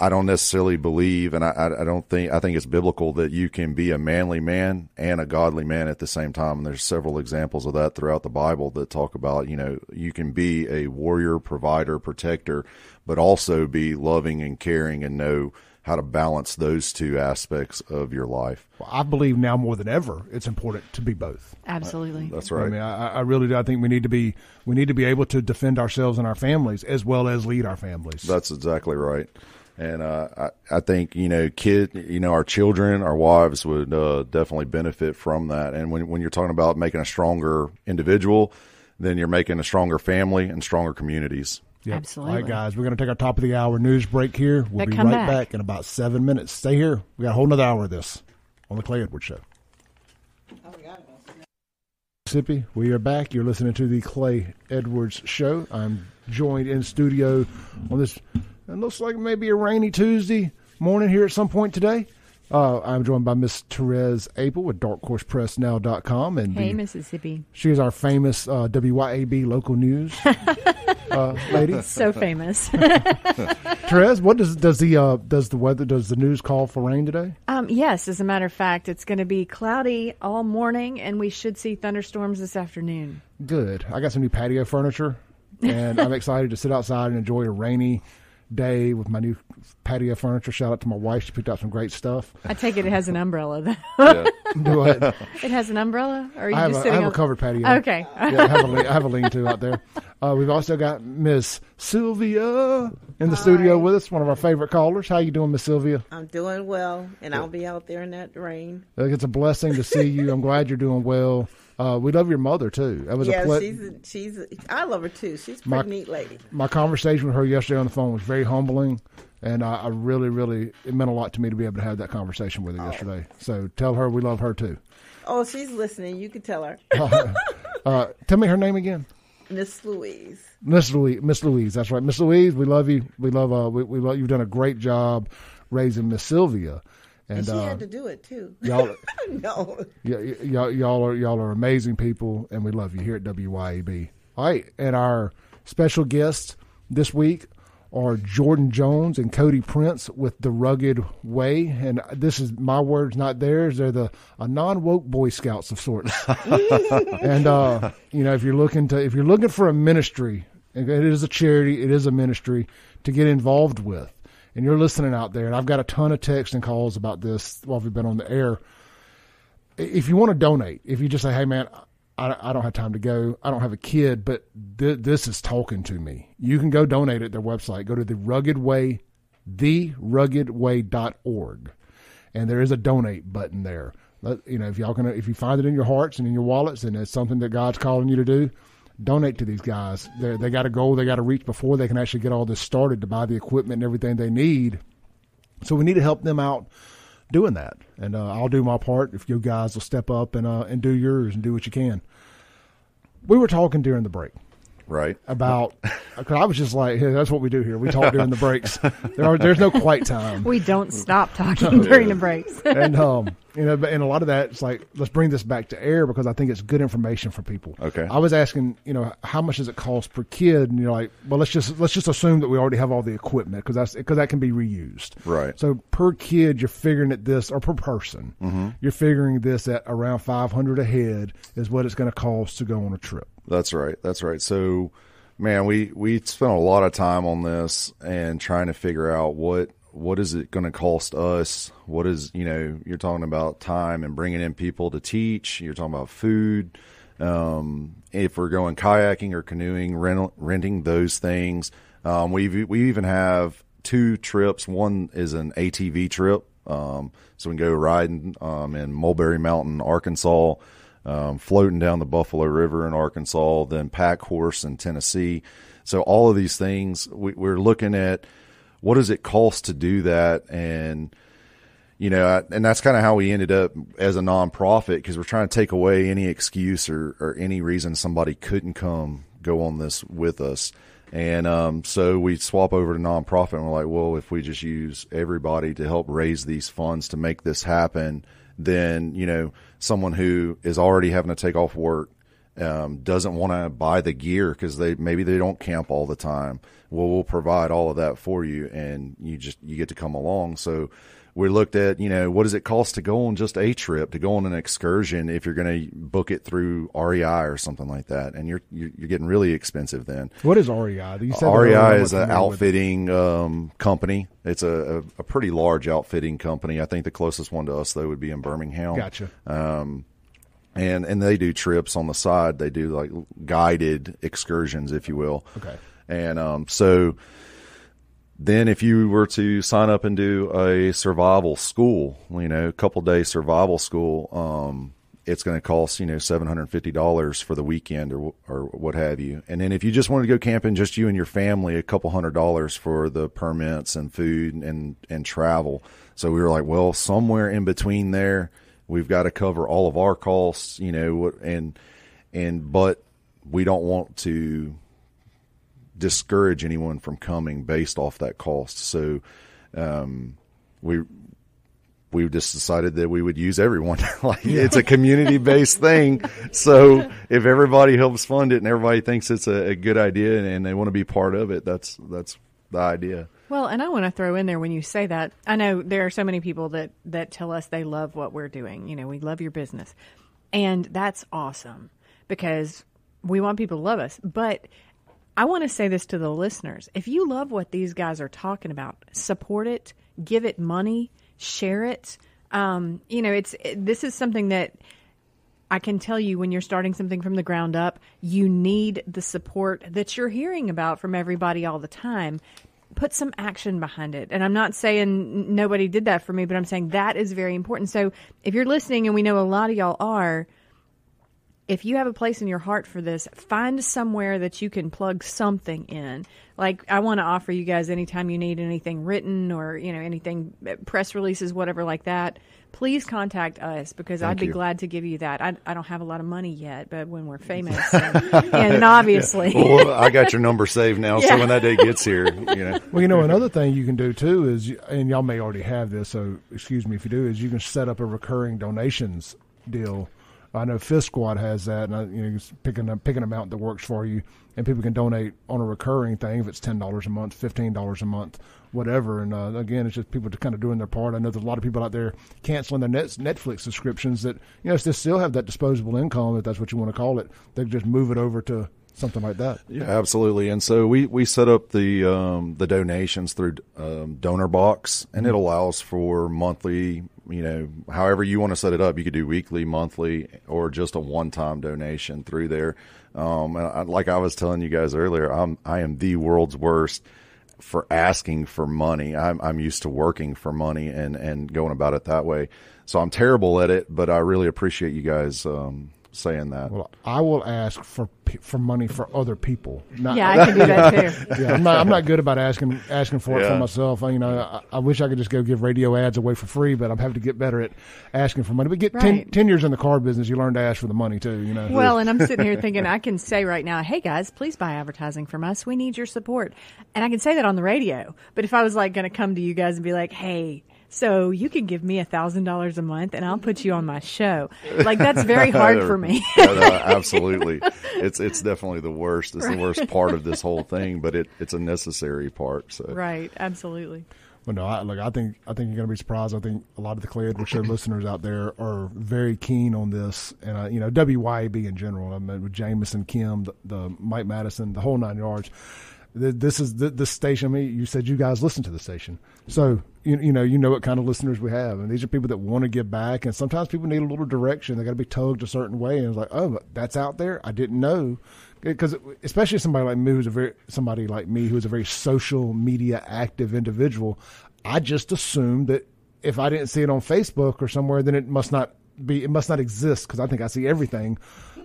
Speaker 4: I don't necessarily believe, and I think it's biblical that you can be a manly man and a godly man at the same time. And there's several examples of that throughout the Bible that talk about, you can be a warrior, provider, protector, but also be loving and caring and know how to balance those two aspects of your life.
Speaker 1: Well, I believe now more than ever it's important to be both.
Speaker 2: Absolutely.
Speaker 4: That's right.
Speaker 1: I mean, I really do. I think we need to be able to defend ourselves and our families as well as lead our families.
Speaker 4: That's exactly right. And I think our children, our wives would definitely benefit from that. And when you're talking about making a stronger individual, then you're making a stronger family and stronger communities.
Speaker 1: Yep.
Speaker 2: Absolutely.
Speaker 1: All right, guys, we're going to take our top of the hour news break here. We'll be right back in about 7 minutes. Stay here. We got a whole nother hour of this on the Clay Edwards Show. Mississippi, we are back. You're listening to the Clay Edwards Show. I'm joined in studio on this, it looks like maybe a rainy Tuesday morning here at some point today. I'm joined by Miss Therese Apel with darkhorsepressnow.com. And
Speaker 2: hey, Mississippi.
Speaker 1: She is our famous WYAB local news lady.
Speaker 2: So famous.
Speaker 1: Therese, what does the news call for rain today?
Speaker 2: Yes, as a matter of fact, it's going to be cloudy all morning, and we should see thunderstorms this afternoon.
Speaker 1: Good. I got some new patio furniture, and I'm excited to sit outside and enjoy a rainy day with my new patio furniture. Shout out to my wife. She picked out some great stuff.
Speaker 2: I take it has an umbrella, though.
Speaker 4: Yeah.
Speaker 1: Do what?
Speaker 2: It has an umbrella? Or are you
Speaker 1: I
Speaker 2: just sitting
Speaker 1: have
Speaker 2: on
Speaker 1: a covered patio.
Speaker 2: Okay.
Speaker 1: Yeah, I have a lean-to out there. We've also got Miss Sylvia in the studio with us, one of our favorite callers. How you doing, Miss Sylvia?
Speaker 3: I'm doing well, and I'll be out there in that rain.
Speaker 1: It's a blessing to see you. I'm glad you're doing well. We love your mother too. That was
Speaker 3: she's I love her too. She's a pretty neat lady.
Speaker 1: My conversation with her yesterday on the phone was very humbling, and I really, really, it meant a lot to me to be able to have that conversation with her yesterday. So tell her we love her too.
Speaker 3: Oh, she's listening. You can tell her.
Speaker 1: Tell me her name again.
Speaker 3: Miss Louise.
Speaker 1: Miss Louise. That's right, Miss Louise. We love you. We love. You've done a great job raising Miss Sylvia.
Speaker 3: And she had to do it too.
Speaker 1: Y'all,
Speaker 3: no.
Speaker 1: Y'all are amazing people, and we love you here at WYAB. All right, and our special guests this week are Jordan Jones and Cody Prince with The Rugged Way, and this is my words, not theirs. They're a non-woke Boy Scouts of sorts. And if you're looking for a ministry, and it is a charity, it is a ministry to get involved with, and you're listening out there, and I've got a ton of texts and calls about this while we've been on the air. If you want to donate, if you just say, hey, man, I don't have time to go, I don't have a kid, but this is talking to me, you can go donate at their website. Go to The Rugged Way, theruggedway.org, and there is a donate button there. If you find it in your hearts and in your wallets, and it's something that God's calling you to do, donate to these guys. They got a goal they got to reach before they can actually get all this started to buy the equipment and everything they need. So we need to help them out doing that. And I'll do my part if you guys will step up and do yours and do what you can. We were talking during the break.
Speaker 4: Right.
Speaker 1: About, because I was just like, hey, that's what we do here. We talk during the breaks. There's no quiet time.
Speaker 2: We don't stop talking during the breaks.
Speaker 1: And and a lot of that, it's like, let's bring this back to air because I think it's good information for people.
Speaker 4: Okay.
Speaker 1: I was asking, how much does it cost per kid? And you're like, well, let's just assume that we already have all the equipment because that can be reused.
Speaker 4: Right. So
Speaker 1: per kid, you're figuring at this, or per person, you're figuring this at around $500 a head is what it's going to cost to go on a trip.
Speaker 4: That's right. So, man, we spent a lot of time on this and trying to figure out what is it going to cost us? What is, you're talking about time and bringing in people to teach. You're talking about food. If we're going kayaking or canoeing, renting those things. We even have 2 trips. One is an ATV trip. So we can go riding in Mulberry Mountain, Arkansas. Floating down the Buffalo River in Arkansas, then pack horse in Tennessee. So all of these things, we're looking at what does it cost to do that, and and that's kind of how we ended up as a nonprofit because we're trying to take away any excuse or any reason somebody couldn't go on this with us. And so we swap over to nonprofit, and we're like, well, if we just use everybody to help raise these funds to make this happen, then someone who is already having to take off work doesn't want to buy the gear because maybe they don't camp all the time. Well, we'll provide all of that for you, and you get to come along. So we looked at, what does it cost to go on just a trip, to go on an excursion if you're going to book it through REI or something like that, and you're getting really expensive then.
Speaker 1: What is REI? You said
Speaker 4: REI is an outfitting company. It's a pretty large outfitting company. I think the closest one to us though would be in Birmingham.
Speaker 1: Gotcha.
Speaker 4: And they do trips on the side. They do like guided excursions, if you will.
Speaker 1: Okay.
Speaker 4: And so then if you were to sign up and do a survival school, a couple-day survival school, it's going to cost, $750 for the weekend or what have you. And then if you just wanted to go camping, just you and your family, a couple $100 for the permits and food and travel. So we were like, well, somewhere in between there, we've got to cover all of our costs, but we don't want to discourage anyone from coming based off that cost. So we just decided that we would use everyone. It's a community-based thing. So if everybody helps fund it and everybody thinks it's a good idea and they want to be part of it, that's the idea.
Speaker 2: Well, and I want to throw in there when you say that, I know there are so many people that tell us they love what we're doing. We love your business. And that's awesome because we want people to love us. But I want to say this to the listeners. If you love what these guys are talking about, support it, give it money, share it. This is something that I can tell you when you're starting something from the ground up, you need the support that you're hearing about from everybody all the time. Put some action behind it. And I'm not saying nobody did that for me, but I'm saying that is very important. So if you're listening, and we know a lot of y'all are, if you have a place in your heart for this, find somewhere that you can plug something in. Like, I want to offer you guys anytime you need anything written or, anything, press releases, whatever like that, please contact us because I'd be glad to give you that. I don't have a lot of money yet, but when we're famous, and obviously.
Speaker 4: Yeah. Well, I got your number saved now, so when that day gets here,
Speaker 1: Well, another thing you can do too is, and y'all may already have this, so excuse me if you do, is you can set up a recurring donations deal. I know Fifth Squad has that, and pick an amount that works for you, and people can donate on a recurring thing if it's $10 a month, $15 a month, whatever. And again, it's just people just kind of doing their part. I know there's a lot of people out there canceling their Netflix subscriptions that they still have that disposable income, if that's what you want to call it. They just move it over to something like that.
Speaker 4: Yeah, absolutely. And so we set up the donations through Donor Box, and it allows for monthly. However you want to set it up, you could do weekly, monthly, or just a one-time donation through there. And like I was telling you guys earlier, I am the world's worst for asking for money. I'm used to working for money and going about it that way. So I'm terrible at it, but I really appreciate you guys saying that.
Speaker 1: Well, I will ask for money for other people.
Speaker 2: I can do that too.
Speaker 1: Yeah, I'm not good about asking for it for myself. I wish I could just go give radio ads away for free, but I'm having to get better at asking for money. But get 10 years in the car business, you learn to ask for the money too.
Speaker 2: Well, and I'm sitting here thinking I can say right now, hey guys, please buy advertising from us. We need your support, and I can say that on the radio. But if I was going to come to you guys and be like, hey, so you can give me $1,000 a month and I'll put you on my show. That's very hard for me.
Speaker 4: Absolutely. It's definitely the worst. It's the worst part of this whole thing, but it's a necessary part. So.
Speaker 2: Right. Absolutely.
Speaker 1: Well, no, I think you're going to be surprised. I think a lot of the Clay Edwards Show listeners out there are very keen on this. And, WYAB in general, with Jameson, Kim, the Mike Madison, the whole 9 yards. This is the station. You said you guys listen to the station. So, you know what kind of listeners we have. And these are people that want to give back. And sometimes people need a little direction. They got to be tugged a certain way. And it's like, oh, that's out there? I didn't know. Because especially somebody like me who's a very social media active individual, I just assumed that if I didn't see it on Facebook or somewhere, then it must not exist, because I think I see everything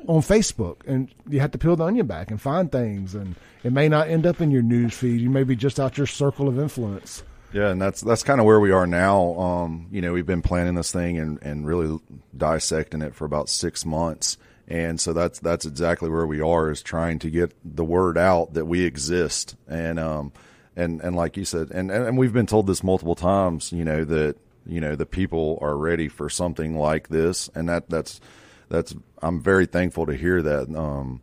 Speaker 1: on Facebook, and you have to peel the onion back and find things, and it may not end up in your news feed. You may be just out your circle of influence.
Speaker 4: Yeah, and that's kind of where we are now. We've been planning this thing and really dissecting it for about 6 months. And so that's exactly where we are, is trying to get the word out that we exist. And like you said, and we've been told this multiple times, that the people are ready for something like this. And I'm very thankful to hear that.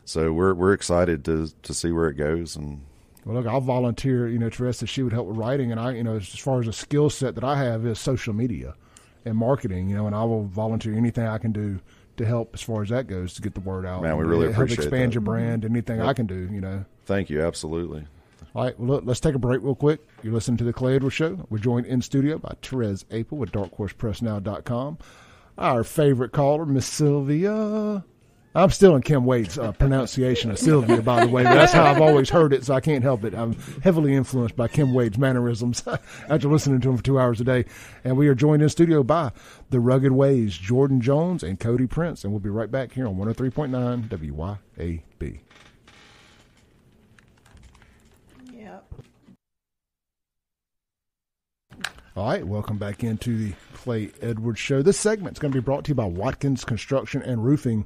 Speaker 4: So we're excited to see where it goes. And
Speaker 1: well, look, I'll volunteer. Therese, that she would help with writing, and I, as far as a skill set that I have is social media and marketing. And I will volunteer anything I can do to help as far as that goes to get the word out.
Speaker 4: Man, we really
Speaker 1: help
Speaker 4: appreciate
Speaker 1: expand
Speaker 4: that.
Speaker 1: your brand. Anything I can do.
Speaker 4: Thank you, absolutely.
Speaker 1: All right, well, look, let's take a break real quick. You're listening to the Clay Edwards Show. We're joined in studio by Therese Apel with darkhorsepressnow.com. Our favorite caller, Miss Sylvia. I'm still in Kim Wade's pronunciation of Sylvia, by the way. But that's how I've always heard it, so I can't help it. I'm heavily influenced by Kim Wade's mannerisms after listening to him for 2 hours a day. And we are joined in studio by The Rugged Ways, Jordan Jones and Cody Prince. And we'll be right back here on 103.9 WYAB. All right, welcome back into the Clay Edwards Show. This segment is going to be brought to you by Watkins Construction and Roofing.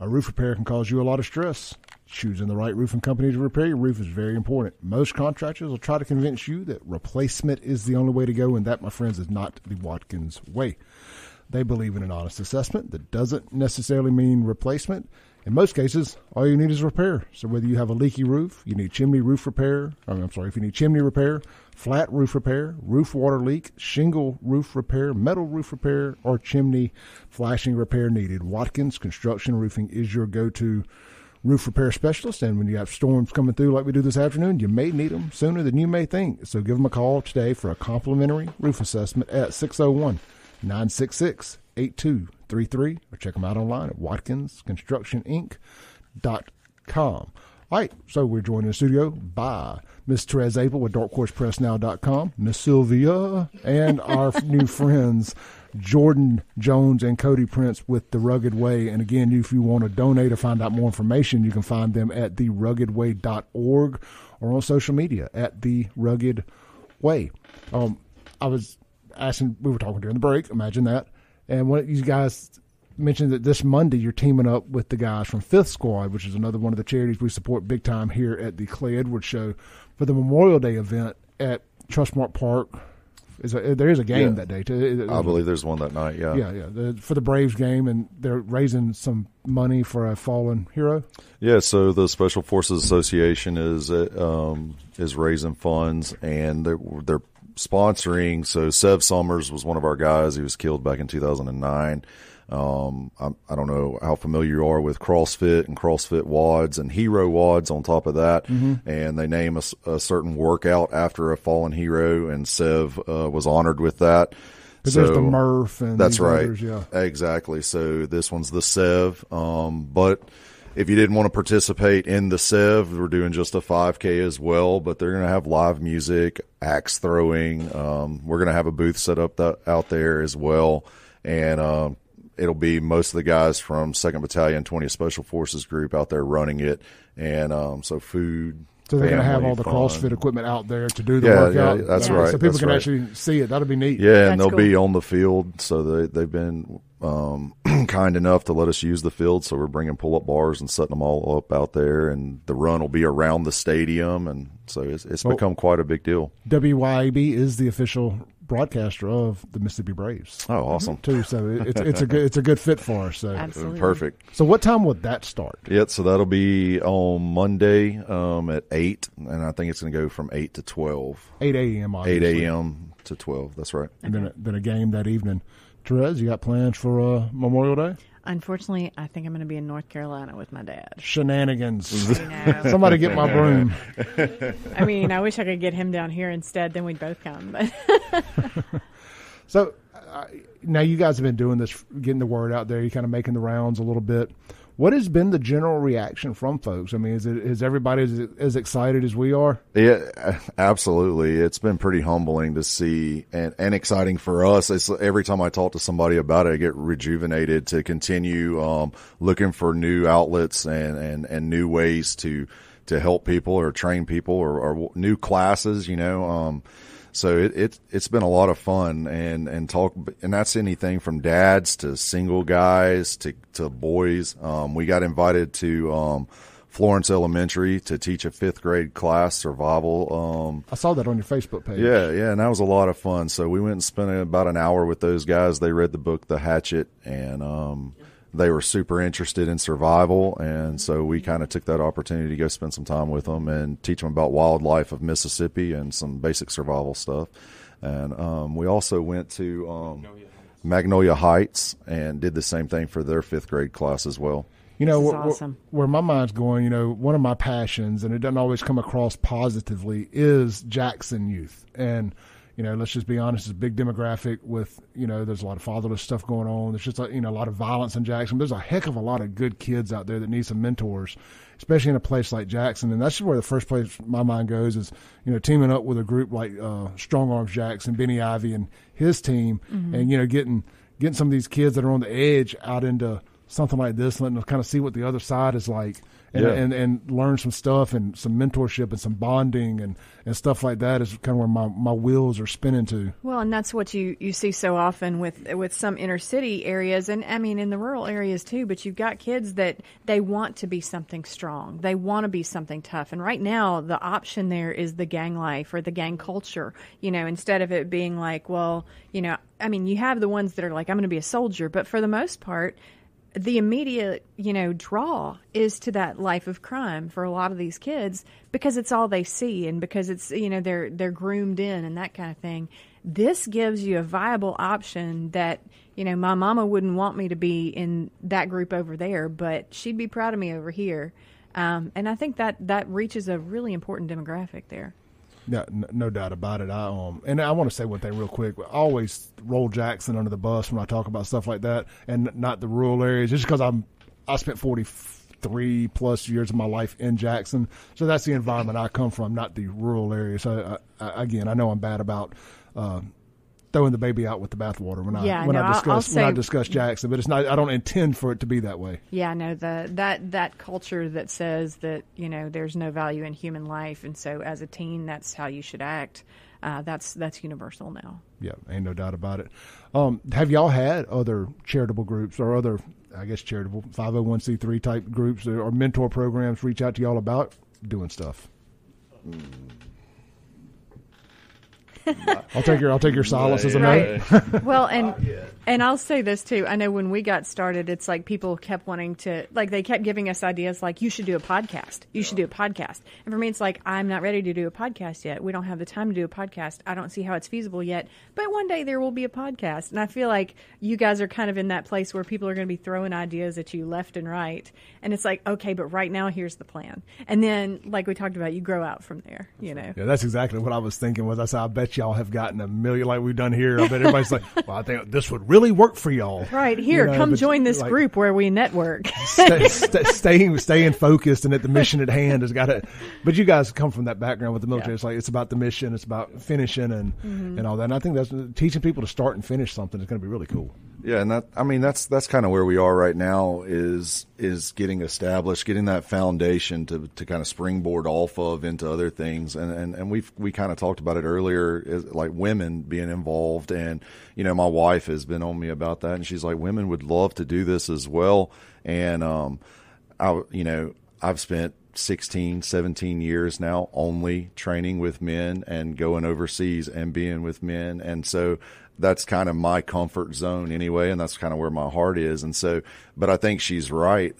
Speaker 1: A roof repair can cause you a lot of stress. Choosing the right roofing company to repair your roof is very important. Most contractors will try to convince you that replacement is the only way to go, and that, my friends, is not the Watkins way. They believe in an honest assessment that doesn't necessarily mean replacement. In most cases, all you need is repair. So whether you have a leaky roof, you need chimney roof repair, if you need chimney repair, flat roof repair, roof water leak, shingle roof repair, metal roof repair, or chimney flashing repair needed, Watkins Construction Roofing is your go-to roof repair specialist. And when you have storms coming through like we do this afternoon, you may need them sooner than you may think. So give them a call today for a complimentary roof assessment at 601-966-8233, or check them out online at watkinsconstructioninc.com. All right, so we're joined in the studio by Miss Therese Apel with darkhorsepressnow.com, Miss Sylvia, and our new friends Jordan Jones and Cody Prince with The Rugged Way. And again, if you want to donate or find out more information, you can find them at theruggedway.org or on social media at The Rugged Way. I was asking, we were talking during the break, imagine that, and what you guys mentioned that this Monday you're teaming up with the guys from Fifth Squad, which is another one of the charities we support big time here at the Clay Edwards Show, for the Memorial Day event at Trustmark Park. There is a game that day too.
Speaker 4: I believe there's one that night. Yeah,
Speaker 1: for the Braves game, and they're raising some money for a fallen hero.
Speaker 4: Yeah, so the Special Forces Association is raising funds, and they're sponsoring. So Sev Summers was one of our guys. He was killed back in 2009. I don't know how familiar you are with CrossFit and CrossFit WODs and Hero WODs on top of that. Mm-hmm. And they name a certain workout after a fallen hero, and Sev was honored with that.
Speaker 1: So there's the Murph and
Speaker 4: that's right.
Speaker 1: Others, yeah.
Speaker 4: Exactly. So this one's the Sev. But if you didn't want to participate in the Sev, we're doing just a 5K as well, but they're going to have live music, axe throwing. We're going to have a booth set up out there as well. And, it'll be most of the guys from 2nd Battalion, 20th Special Forces Group out there running it. And so food.
Speaker 1: So they're going to have all the CrossFit equipment out there to do the workout.
Speaker 4: Yeah, that's right.
Speaker 1: So people can actually see it. That'll be neat.
Speaker 4: Yeah, and they'll be on the field. So they've been kind enough to let us use the field. So we're bringing pull-up bars and setting them all up out there. And the run will be around the stadium. And so it's become quite a big deal.
Speaker 1: WYAB is the official broadcaster of the Mississippi Braves.
Speaker 4: Oh, awesome!
Speaker 1: Too, so it's a good fit for us. So
Speaker 2: absolutely
Speaker 4: perfect.
Speaker 1: So what time would that start?
Speaker 4: Yeah, so that'll be on Monday at 8, and I think it's going to go from 8 to 12.
Speaker 1: 8 a.m.
Speaker 4: 8 a.m. to 12. That's right.
Speaker 1: And then a game that evening. Therese, you got plans for Memorial Day?
Speaker 2: Unfortunately, I think I'm going to be in North Carolina with my dad.
Speaker 1: Shenanigans.
Speaker 2: Somebody
Speaker 1: get my broom.
Speaker 2: I mean, I wish I could get him down here instead. Then we'd both come. But
Speaker 1: So now you guys have been doing this, getting the word out there. You're kind of making the rounds a little bit. What has been the general reaction from folks? I mean, is everybody as excited as we are?
Speaker 4: Yeah, absolutely. It's been pretty humbling to see and exciting for us. It's every time I talk to somebody about it, I get rejuvenated to continue looking for new outlets and new ways to help people or train people or new classes, So it's been a lot of fun and that's anything from dads to single guys to boys. We got invited to Florence Elementary to teach a 5th grade class, survival.
Speaker 1: I saw that on your Facebook page.
Speaker 4: Yeah, and that was a lot of fun. So we went and spent about an hour with those guys. They read the book The Hatchet, and they were super interested in survival, and so we kind of took that opportunity to go spend some time with them and teach them about wildlife of Mississippi and some basic survival stuff. And we also went to Magnolia Heights and did the same thing for their 5th grade class as well.
Speaker 2: Awesome.
Speaker 1: Where my mind's going, one of my passions, and it doesn't always come across positively, is Jackson youth. And let's just be honest, it's a big demographic with, there's a lot of fatherless stuff going on. There's just, a lot of violence in Jackson. There's a heck of a lot of good kids out there that need some mentors, especially in a place like Jackson. And that's just where the first place my mind goes is, teaming up with a group like Strong Arms Jackson, Benny Ivy and his team, and, getting some of these kids that are on the edge out into something like this, letting them kind of see what the other side is like. And learn some stuff and some mentorship and some bonding and stuff like that is kind of where my wheels are spinning to.
Speaker 2: Well, and that's what you see so often with some inner city areas, and I mean in the rural areas too, but you've got kids that they want to be something strong. They want to be something tough. And right now the option there is the gang life or the gang culture, instead of it being like, well, you have the ones that are like, I'm going to be a soldier, but for the most part, the immediate, draw is to that life of crime for a lot of these kids because it's all they see and because it's, they're groomed in and that kind of thing. This gives you a viable option that, my mama wouldn't want me to be in that group over there, but she'd be proud of me over here. And I think that reaches a really important demographic there.
Speaker 1: Yeah, no doubt about it. And I want to say one thing real quick. I always roll Jackson under the bus when I talk about stuff like that, and not the rural areas, just because I spent 43 plus years of my life in Jackson, so that's the environment I come from, not the rural area. So I know I'm bad about throwing the baby out with the bathwater when I discuss Jackson, but it's not. I don't intend for it to be that way.
Speaker 2: Yeah, no, that culture that says that there's no value in human life, and so as a teen, that's how you should act. That's universal now.
Speaker 1: Yeah, ain't no doubt about it. Have y'all had other charitable groups or other, I guess, charitable 501c3 type groups or mentor programs reach out to y'all about doing stuff? I'll take your silence as a no.
Speaker 2: Well, and I'll say this too. I know when we got started, it's like people kept wanting to, like they kept giving us ideas like, you should do a podcast. You should do a podcast. And for me, it's like, I'm not ready to do a podcast yet. We don't have the time to do a podcast. I don't see how it's feasible yet. But one day there will be a podcast. And I feel like you guys are kind of in that place where people are going to be throwing ideas at you left and right. And it's like, okay, but right now here's the plan. And then, like we talked about, you grow out from there,
Speaker 1: Yeah, that's exactly what I was thinking I said, I bet y'all have gotten a million like we've done here. I bet everybody's like, well, I think this would really work for y'all.
Speaker 2: Right, here, come join this group where we network.
Speaker 1: Staying focused and at the mission at hand has got to. But you guys come from that background with the military. Yeah. It's like it's about the mission, it's about finishing and all that. And I think that's teaching people to start and finish something is going to be really cool.
Speaker 4: Yeah, and that's kind of where we are right now is getting established, getting that foundation to kind of springboard off of into other things, and we kind of talked about it earlier, is like women being involved, and my wife has been on me about that, and she's like, women would love to do this as well, and I've spent 16, 17 years now only training with men and going overseas and being with men, and so that's kind of my comfort zone anyway, and that's kind of where my heart is. And so, but I think she's right.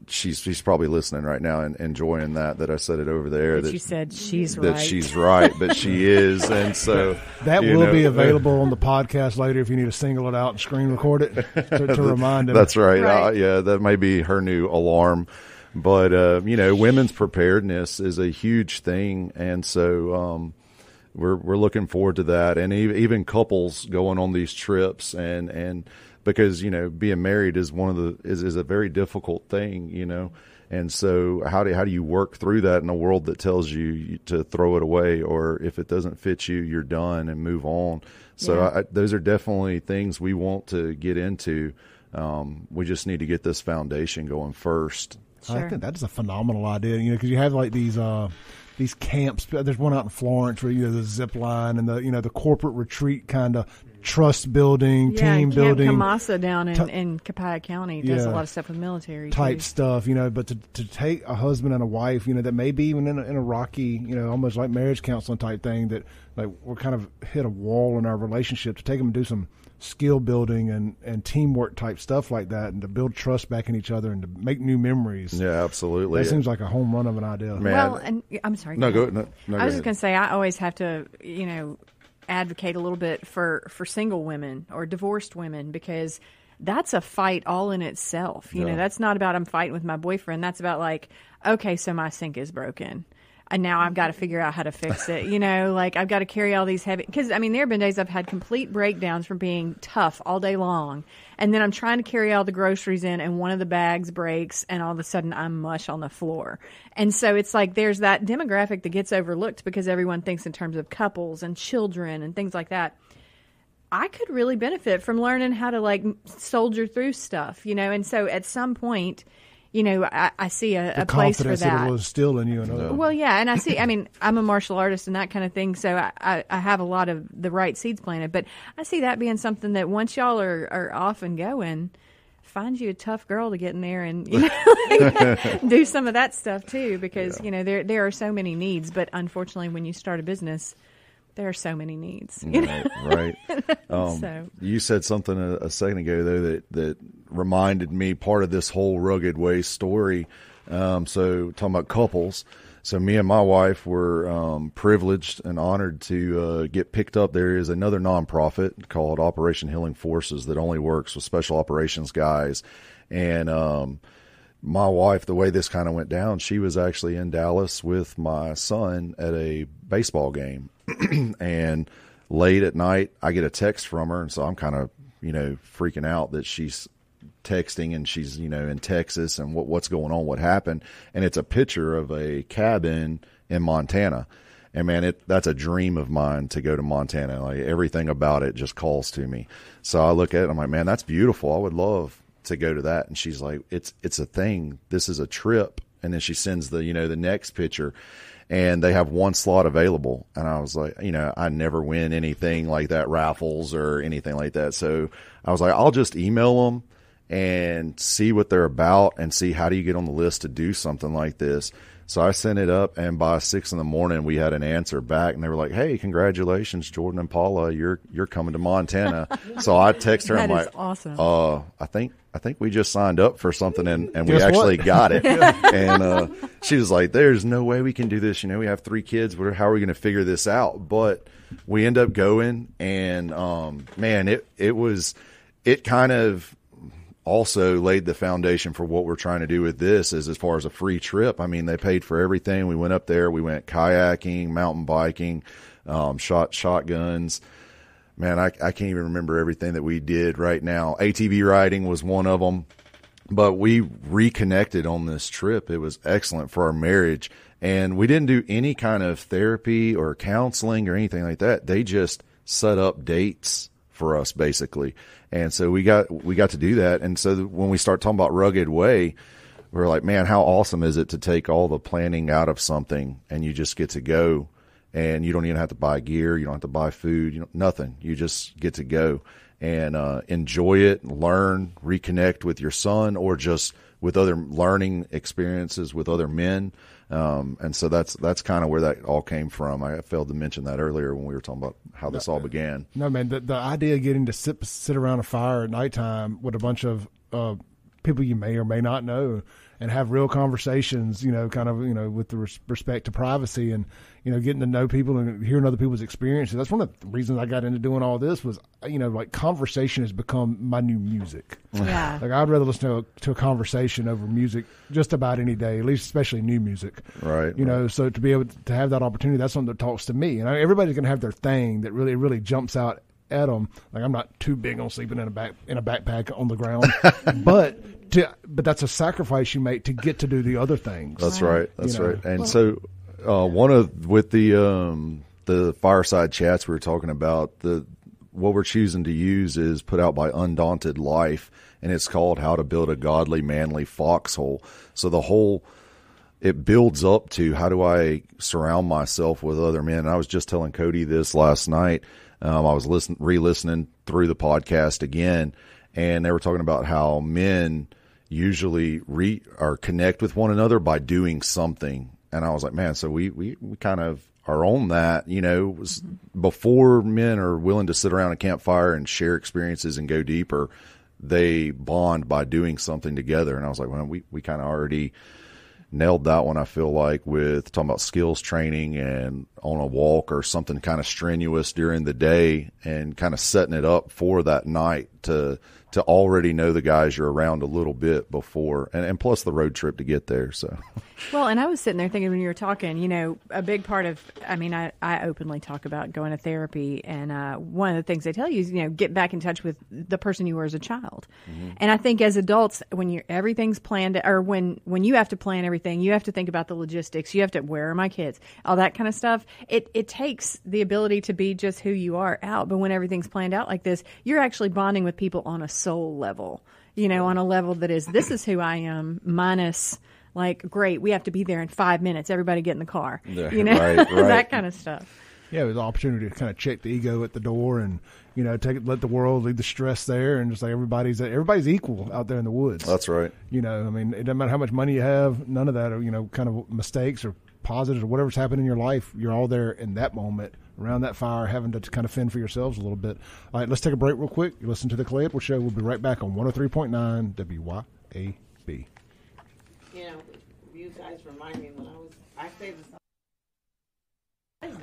Speaker 4: She's probably listening right now and enjoying that I said it over there.
Speaker 2: That you said she's
Speaker 4: that
Speaker 2: right.
Speaker 4: She's right, but she is. And so
Speaker 1: that will be available on the podcast later if you need to single it out and screen record it to remind him.
Speaker 4: That's right. Yeah, that may be her new alarm. But, women's preparedness is a huge thing. And so, we're looking forward to that, and even couples going on these trips, and because being married is is a very difficult thing, and so how do you work through that in a world that tells you to throw it away, or if it doesn't fit you, you're done and move on. So those are definitely things we want to get into. We just need to get this foundation going first.
Speaker 2: Sure.
Speaker 1: I think that's a phenomenal idea, because you have like these camps. There's one out in Florence where the zip line and the corporate retreat kind of trust building, team
Speaker 2: Camp
Speaker 1: building.
Speaker 2: Kamasa down in Copiah County does a lot of stuff with military
Speaker 1: type
Speaker 2: too.
Speaker 1: stuff, but to take a husband and a wife, that may be even in a rocky, almost like marriage counseling type thing, that like we're kind of hit a wall in our relationship, to take them and do some skill building and teamwork type stuff like that, and to build trust back in each other and to make new memories.
Speaker 4: Yeah, absolutely.
Speaker 1: That seems like a home run of an idea.
Speaker 4: Man.
Speaker 2: Well, and I'm sorry.
Speaker 4: No, go.
Speaker 2: I was just going to say, I always have to, advocate a little bit for single women or divorced women, because that's a fight all in itself. That's not about I'm fighting with my boyfriend. That's about like, okay, so my sink is broken, and now I've got to figure out how to fix it. Like I've got to carry all these heavy, because there have been days I've had complete breakdowns from being tough all day long. And then I'm trying to carry all the groceries in, and one of the bags breaks, and all of a sudden I'm mush on the floor. And so it's like there's that demographic that gets overlooked because everyone thinks in terms of couples and children and things like that. I could really benefit from learning how to like soldier through stuff, and so at some point, I see a place for that.
Speaker 1: The confidence it will instill in you.
Speaker 2: Well, yeah, and I'm a martial artist and that kind of thing, so I have a lot of the right seeds planted. But I see that being something that once y'all are off and going, find you a tough girl to get in there and do some of that stuff too, because there are so many needs. But unfortunately, when you start a business, there are so many needs.
Speaker 4: Right. So. You said something a second ago, though, that reminded me part of this whole Rugged Way story. So talking about couples. So me and my wife were privileged and honored to get picked up. There is another nonprofit called Operation Healing Forces that only works with special operations guys. And my wife, the way this kind of went down, she was actually in Dallas with my son at a baseball game. And late at night, I get a text from her. And so I'm kind of, freaking out that she's texting and she's, in Texas and what's going on, what happened. And it's a picture of a cabin in Montana. And man, that's a dream of mine to go to Montana. Like everything about it just calls to me. So I look at it, I'm like, man, that's beautiful. I would love to go to that. And she's like, it's a thing. This is a trip. And then she sends the next picture, and they have one slot available. And I was like, I never win anything like that, raffles or anything like that. So I was like, I'll just email them and see what they're about and see how do you get on the list to do something like this. So I sent it up, and by 6 a.m, we had an answer back, and they were like, "Hey, congratulations, Jordan and Paula, you're coming to Montana." So I text her, and I'm like,
Speaker 2: awesome.
Speaker 4: I think we just signed up for something, and we actually got it. And she was like, "There's no way we can do this. We have 3 kids. How are we going to figure this out?" But we end up going, and man, it kind of also laid the foundation for what we're trying to do with this as far as a free trip. I mean, they paid for everything. We went up there, we went kayaking, mountain biking, shot shotguns. Man, I can't even remember everything that we did right now. ATV riding was one of them, but we reconnected on this trip. It was excellent for our marriage, and we didn't do any kind of therapy or counseling or anything like that. They just set up dates for us, basically. And so we got to do that. And so when we start talking about Rugged Way, we're like, man, how awesome is it to take all the planning out of something and you just get to go, and you don't even have to buy gear. You don't have to buy food, nothing. You just get to go and enjoy it, learn, reconnect with your son, or just with other learning experiences with other men. And so that's kind of where that all came from. I failed to mention that earlier when we were talking about how this all began.
Speaker 1: No, man, the idea of getting to sit around a fire at nighttime with a bunch of people you may or may not know and have real conversations, with the respect to privacy and, getting to know people and hearing other people's experiences. That's one of the reasons I got into doing all this was, like conversation has become my new music.
Speaker 2: Yeah.
Speaker 1: Like I'd rather listen to a conversation over music just about any day, at least especially new music.
Speaker 4: Right.
Speaker 1: So to be able to have that opportunity, that's something that talks to me. Everybody's going to have their thing that really jumps out at them. Like I'm not too big on sleeping in a backpack on the ground, but that's a sacrifice you make to get to do the other things.
Speaker 4: That's right. That's right. And so with the fireside chats we were talking about, what we're choosing to use is put out by Undaunted Life, and it's called How to Build a Godly, Manly Foxhole. So it builds up to how do I surround myself with other men. And I was just telling Cody this last night. I was re-listening through the podcast again, and they were talking about how men usually connect with one another by doing something. And I was like, man, so we kind of are on that, before men are willing to sit around a campfire and share experiences and go deeper, they bond by doing something together. And I was like, well, we kind of already nailed that one, I feel like, with talking about skills training and on a walk or something kind of strenuous during the day, and kind of setting it up for that night to already know the guys you're around a little bit before, and plus the road trip to get there. So,
Speaker 2: well, and I was sitting there thinking when you were talking, a big part of, I openly talk about going to therapy, and one of the things they tell you is, get back in touch with the person you were as a child. Mm-hmm. And I think as adults, when everything's planned, or when you have to plan everything, you have to think about the logistics. You have to, where are my kids? All that kind of stuff. It takes the ability to be just who you are out. But when everything's planned out like this, you're actually bonding with people on a soul level, on a level that is, this is who I am, minus like, great, we have to be there in 5 minutes. Everybody get in the car,
Speaker 4: right.
Speaker 2: that kind of stuff.
Speaker 1: Yeah, it was an opportunity to kind of check the ego at the door, and let the world leave the stress there, and just like everybody's equal out there in the woods.
Speaker 4: That's right.
Speaker 1: It doesn't matter how much money you have. None of that are kind of mistakes or positives or whatever's happened in your life. You're all there in that moment around that fire, having to kind of fend for yourselves a little bit. All right, let's take a break real quick. You listen to the Clay Edwards Show. We'll be right back on 103.9 WYAB.
Speaker 3: You guys remind me when I say this.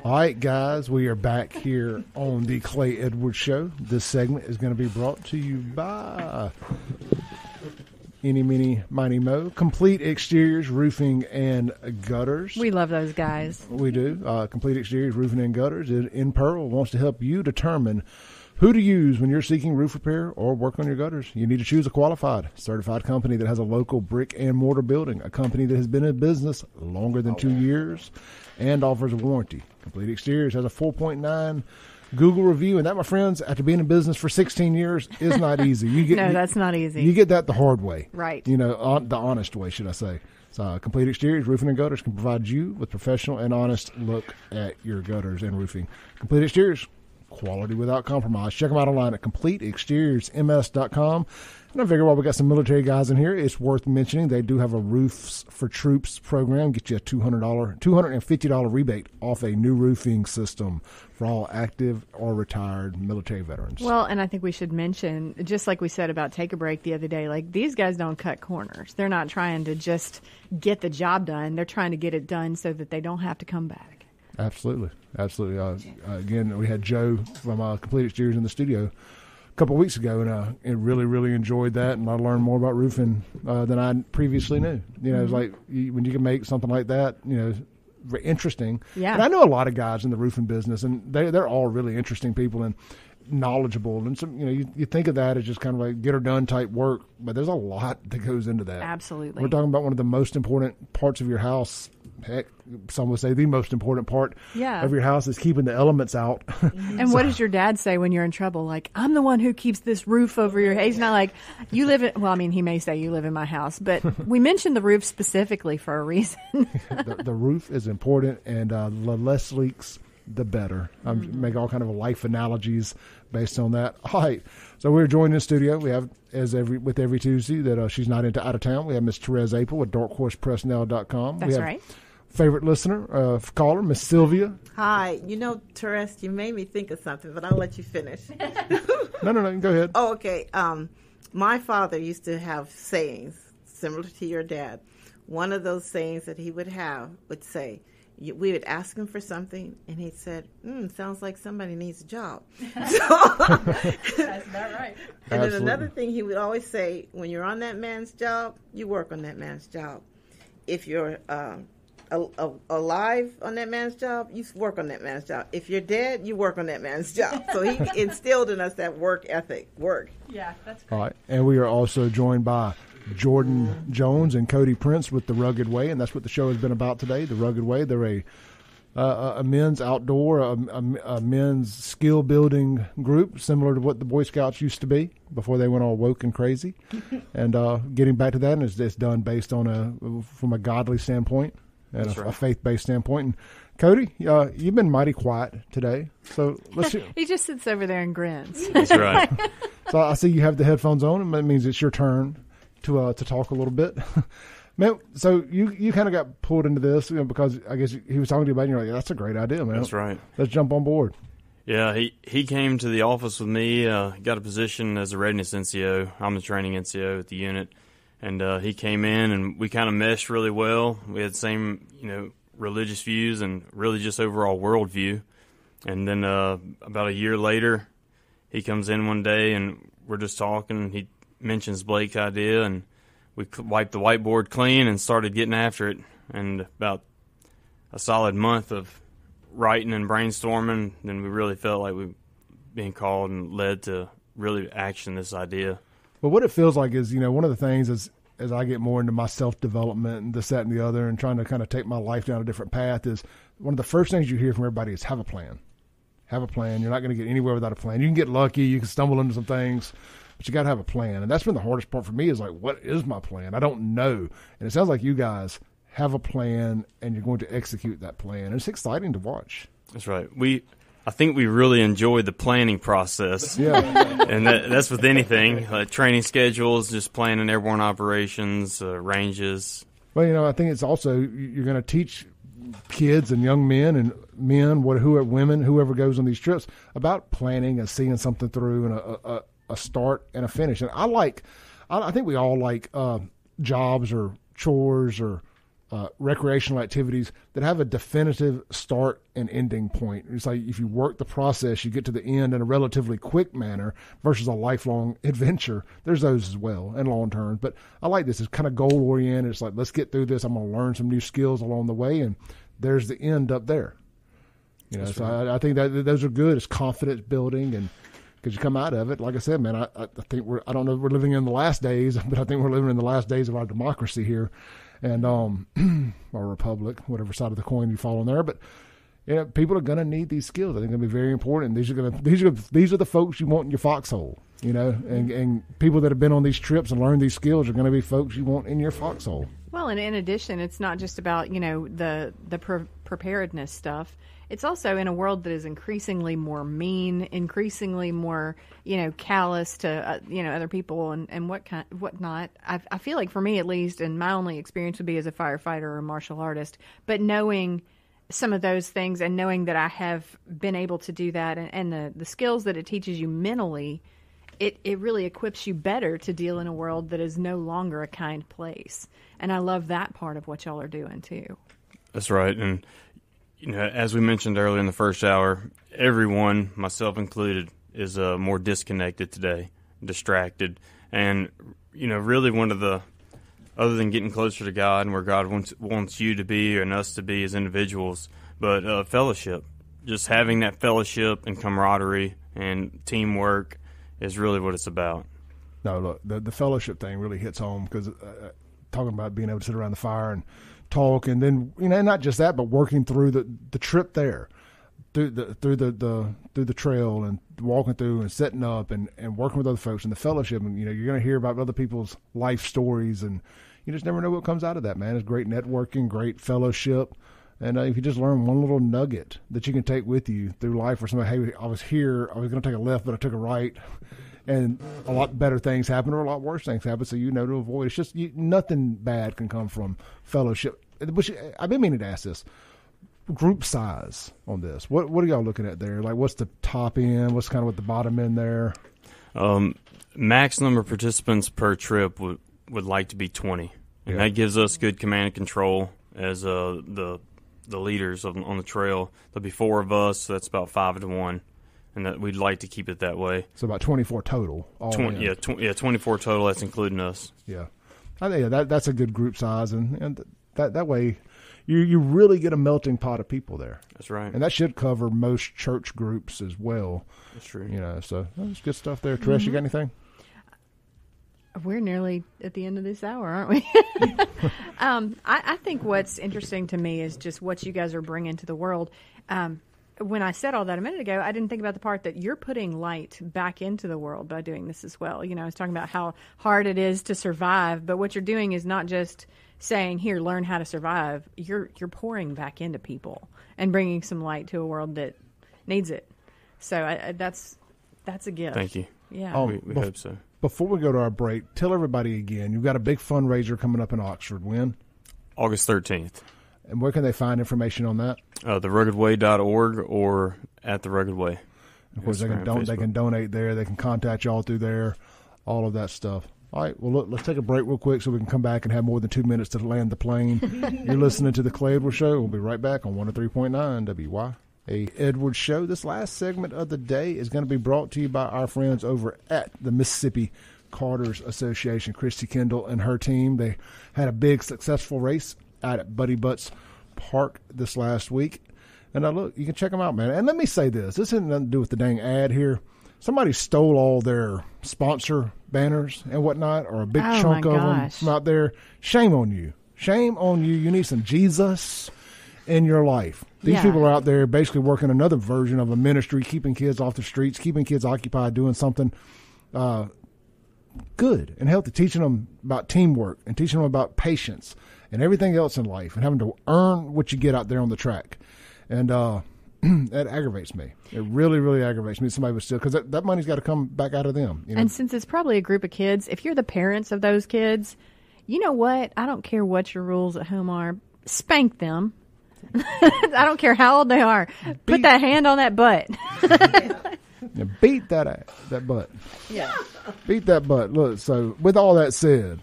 Speaker 1: All right, guys, we are back here on the Clay Edwards Show. This segment is going to be brought to you by Eeny, Meeny, Miny, Mo, Complete Exteriors, Roofing, and Gutters.
Speaker 2: We love those guys.
Speaker 1: We do. Complete Exteriors, Roofing, and Gutters in Pearl wants to help you determine who to use when you're seeking roof repair or work on your gutters. You need to choose a qualified, certified company that has a local brick and mortar building, a company that has been in business longer than 2 years and offers a warranty. Complete Exteriors has a 4.9 Google review, and that, my friends, after being in business for 16 years, is not easy.
Speaker 2: That's not easy.
Speaker 1: You get that the hard way.
Speaker 2: Right.
Speaker 1: The honest way, should I say. So Complete Exteriors, Roofing and Gutters can provide you with professional and honest look at your gutters and roofing. Complete Exteriors, quality without compromise. Check them out online at CompleteExteriorsMS.com. And I figure while we got some military guys in here, it's worth mentioning they do have a Roofs for Troops program. Get you a $250 rebate off a new roofing system for all active or retired military veterans.
Speaker 2: Well, and I think we should mention, just like we said about Take a Break the other day, like, these guys don't cut corners. They're not trying to just get the job done. They're trying to get it done so that they don't have to come back.
Speaker 1: Absolutely. Again, we had Joe from Complete Exteriors in the studio a couple of weeks ago, and I really, really enjoyed that, and I learned more about roofing than I previously knew. It's like when you can make something like that, very interesting.
Speaker 2: Yeah.
Speaker 1: And I know a lot of guys in the roofing business, and they're all really interesting people and knowledgeable. And some, you think of that as just kind of like get her done type work, but there's a lot that goes into that.
Speaker 2: Absolutely.
Speaker 1: We're talking about one of the most important parts of your house. Heck, some would say the most important part of your house is keeping the elements out.
Speaker 2: And what does your dad say when you're in trouble? Like, I'm the one who keeps this roof over your head. He's not like, you live in, well, I mean, he may say you live in my house, but we mentioned the roof specifically for a reason.
Speaker 1: the roof is important, and the less leaks, the better. Make all kind of life analogies based on that. All right. So we're joined in the studio. We have, with every Tuesday that she's not out of town, we have Miss Therese Apel with darkhorsepressnow.com.
Speaker 2: That's right.
Speaker 1: Favorite listener, caller, Miss Sylvia.
Speaker 3: Hi. Therese, you made me think of something, but I'll let you finish.
Speaker 1: No, go ahead.
Speaker 3: Oh, okay. My father used to have sayings similar to your dad. One of those sayings that he would say, we would ask him for something, and he said, sounds like somebody needs a job.
Speaker 2: That's about right.
Speaker 3: And then another thing he would always say, when you're on that man's job, you work on that man's job. If you're alive on that man's job, you work on that man's job. If you're dead, you work on that man's job. So he instilled in us that work ethic.
Speaker 2: Yeah, that's great.
Speaker 1: All right. And we are also joined by Jordan Jones and Cody Prince with The Rugged Way, and that's what the show has been about today, The Rugged Way. They're a men's outdoor, a men's skill building group, similar to what the Boy Scouts used to be before they went all woke and crazy. And getting back to that, and it's done based on from a godly standpoint. and
Speaker 5: That's
Speaker 1: a
Speaker 5: right.
Speaker 1: faith-based standpoint. And Cody, you've been mighty quiet today, so let's.
Speaker 2: He just sits over there and grins.
Speaker 5: That's right.
Speaker 1: So I see you have the headphones on, and that means it's your turn to talk a little bit. Man, so you kind of got pulled into this, because I guess he was talking to you about it, and you're like, that's a great idea, man.
Speaker 5: That's right.
Speaker 1: Let's jump on board.
Speaker 5: Yeah, he came to the office with me, got a position as a readiness NCO. I'm the training NCO at the unit. And he came in, and we kind of meshed really well. We had the same, religious views and really just overall worldview. And then about a year later, he comes in one day, and we're just talking, and he mentions Blake's idea, and we wiped the whiteboard clean and started getting after it. And about a solid month of writing and brainstorming, then we really felt like we were being called and led to really action this idea.
Speaker 1: But what it feels like is, one of the things is, as I get more into my self-development and this, that, and the other, and trying to kind of take my life down a different path, is one of the first things you hear from everybody is have a plan. Have a plan. You're not going to get anywhere without a plan. You can get lucky. You can stumble into some things, but you got to have a plan. And that's been the hardest part for me, is like, what is my plan? I don't know. And it sounds like you guys have a plan, and you're going to execute that plan. And it's exciting to watch.
Speaker 5: That's right. I think we really enjoyed the planning process.
Speaker 1: Yeah.
Speaker 5: And that's with anything, training schedules, just planning airborne operations, ranges.
Speaker 1: Well, I think it's also, you're going to teach kids and young men and women, whoever goes on these trips, about planning and seeing something through, and a start and a finish. And I think we all like jobs or chores or recreational activities that have a definitive start and ending point. It's like if you work the process, you get to the end in a relatively quick manner versus a lifelong adventure. There's those as well, and long term. But I like this. It's kind of goal oriented. It's like, let's get through this. I'm going to learn some new skills along the way, and there's the end up there. So I think that those are good. It's confidence building, and because you come out of it, like I said, man, I think I don't know if we're living in the last days, but I think we're living in the last days of our democracy here. And our republic, whatever side of the coin you fall on there, but people are going to need these skills. I think they're going to be very important. These are the folks you want in your foxhole, and people that have been on these trips and learned these skills are going to be folks you want in your foxhole.
Speaker 2: Well, and in addition, it's not just about the preparedness stuff. It's also in a world that is increasingly more mean, increasingly more callous to other people and whatnot. I feel like, for me at least, and my only experience would be as a firefighter or a martial artist, but knowing some of those things and knowing that I have been able to do that, and the skills that it teaches you mentally, it really equips you better to deal in a world that is no longer a kind place. And I love that part of what y'all are doing too.
Speaker 5: That's right. And as we mentioned earlier in the first hour, everyone, myself included, is more disconnected today, distracted. And, really one of the, other than getting closer to God and where God wants you to be and us to be as individuals, but fellowship. Just having that fellowship and camaraderie and teamwork is really what it's about.
Speaker 1: No, look, the fellowship thing really hits home, because talking about being able to sit around the fire and talk, and then not just that, but working through the trip there, through the trail, and walking through and setting up and working with other folks, and the fellowship, and you're going to hear about other people's life stories, and you just never know what comes out of that, man. It's great networking, great fellowship, and if you just learn one little nugget that you can take with you through life, where somebody, hey, I was here, I was going to take a left, but I took a right. And a lot better things happen, or a lot worse things happen, so to avoid. It's just nothing bad can come from fellowship. Which I've been meaning to ask this. Group size on this. What are y'all looking at there? Like, what's the top end? What's kind of what the bottom end there?
Speaker 5: Max number of participants per trip would like to be 20. And that gives us good command and control as the leaders on the trail. There'll be 4 of us, so that's about 5 to 1. And that we'd like to keep it that way.
Speaker 1: So about 24 total.
Speaker 5: 24 total. That's including us.
Speaker 1: Yeah, I think that's a good group size, and that way, you really get a melting pot of people there.
Speaker 5: That's right,
Speaker 1: and that should cover most church groups as well.
Speaker 5: That's true.
Speaker 1: So that's good stuff there. Therese, you got anything?
Speaker 2: We're nearly at the end of this hour, aren't we? I think what's interesting to me is just what you guys are bringing to the world. When I said all that a minute ago, I didn't think about the part that you're putting light back into the world by doing this as well. I was talking about how hard it is to survive, but what you're doing is not just saying, here, learn how to survive, you're pouring back into people and bringing some light to a world that needs it. So that's a gift.
Speaker 5: Thank you.
Speaker 2: Yeah.
Speaker 5: We hope so.
Speaker 1: Before we go to our break, tell everybody again, you've got a big fundraiser coming up in Oxford. When?
Speaker 5: August 13th.
Speaker 1: And where can they find information on that?
Speaker 5: TheRuggedWay.org or at The Rugged Way.
Speaker 1: Of course, they can donate there. They can contact y'all through there, all of that stuff. All right, well, look, let's take a break real quick so we can come back and have more than 2 minutes to land the plane. You're listening to The Clay Edwards Show. We'll be right back on 103.9 WY. Edwards Show. This last segment of the day is going to be brought to you by our friends over at the Mississippi Carters Association. Christy Kendall and her team, they had a big successful race out at Buddy Butts Park this last week. And look, you can check them out, man. And let me say this. This has nothing to do with the dang ad here. Somebody stole all their sponsor banners and whatnot, or a big chunk of them from out there. Shame on you. Shame on you. You need some Jesus in your life. These people are out there basically working another version of a ministry, keeping kids off the streets, keeping kids occupied, doing something good and healthy, teaching them about teamwork and teaching them about patience and everything else in life, and having to earn what you get out there on the track. And that aggravates me. It really, really aggravates me. Somebody would steal, because that money's got to come back out of them. You know? And
Speaker 2: since it's probably a group of kids, if you're the parents of those kids, you know what? I don't care what your rules at home are. Spank them. I don't care how old they are. Put that hand on that butt.
Speaker 1: Yeah, beat that butt. Yeah. Beat that butt. Look, so with all that said,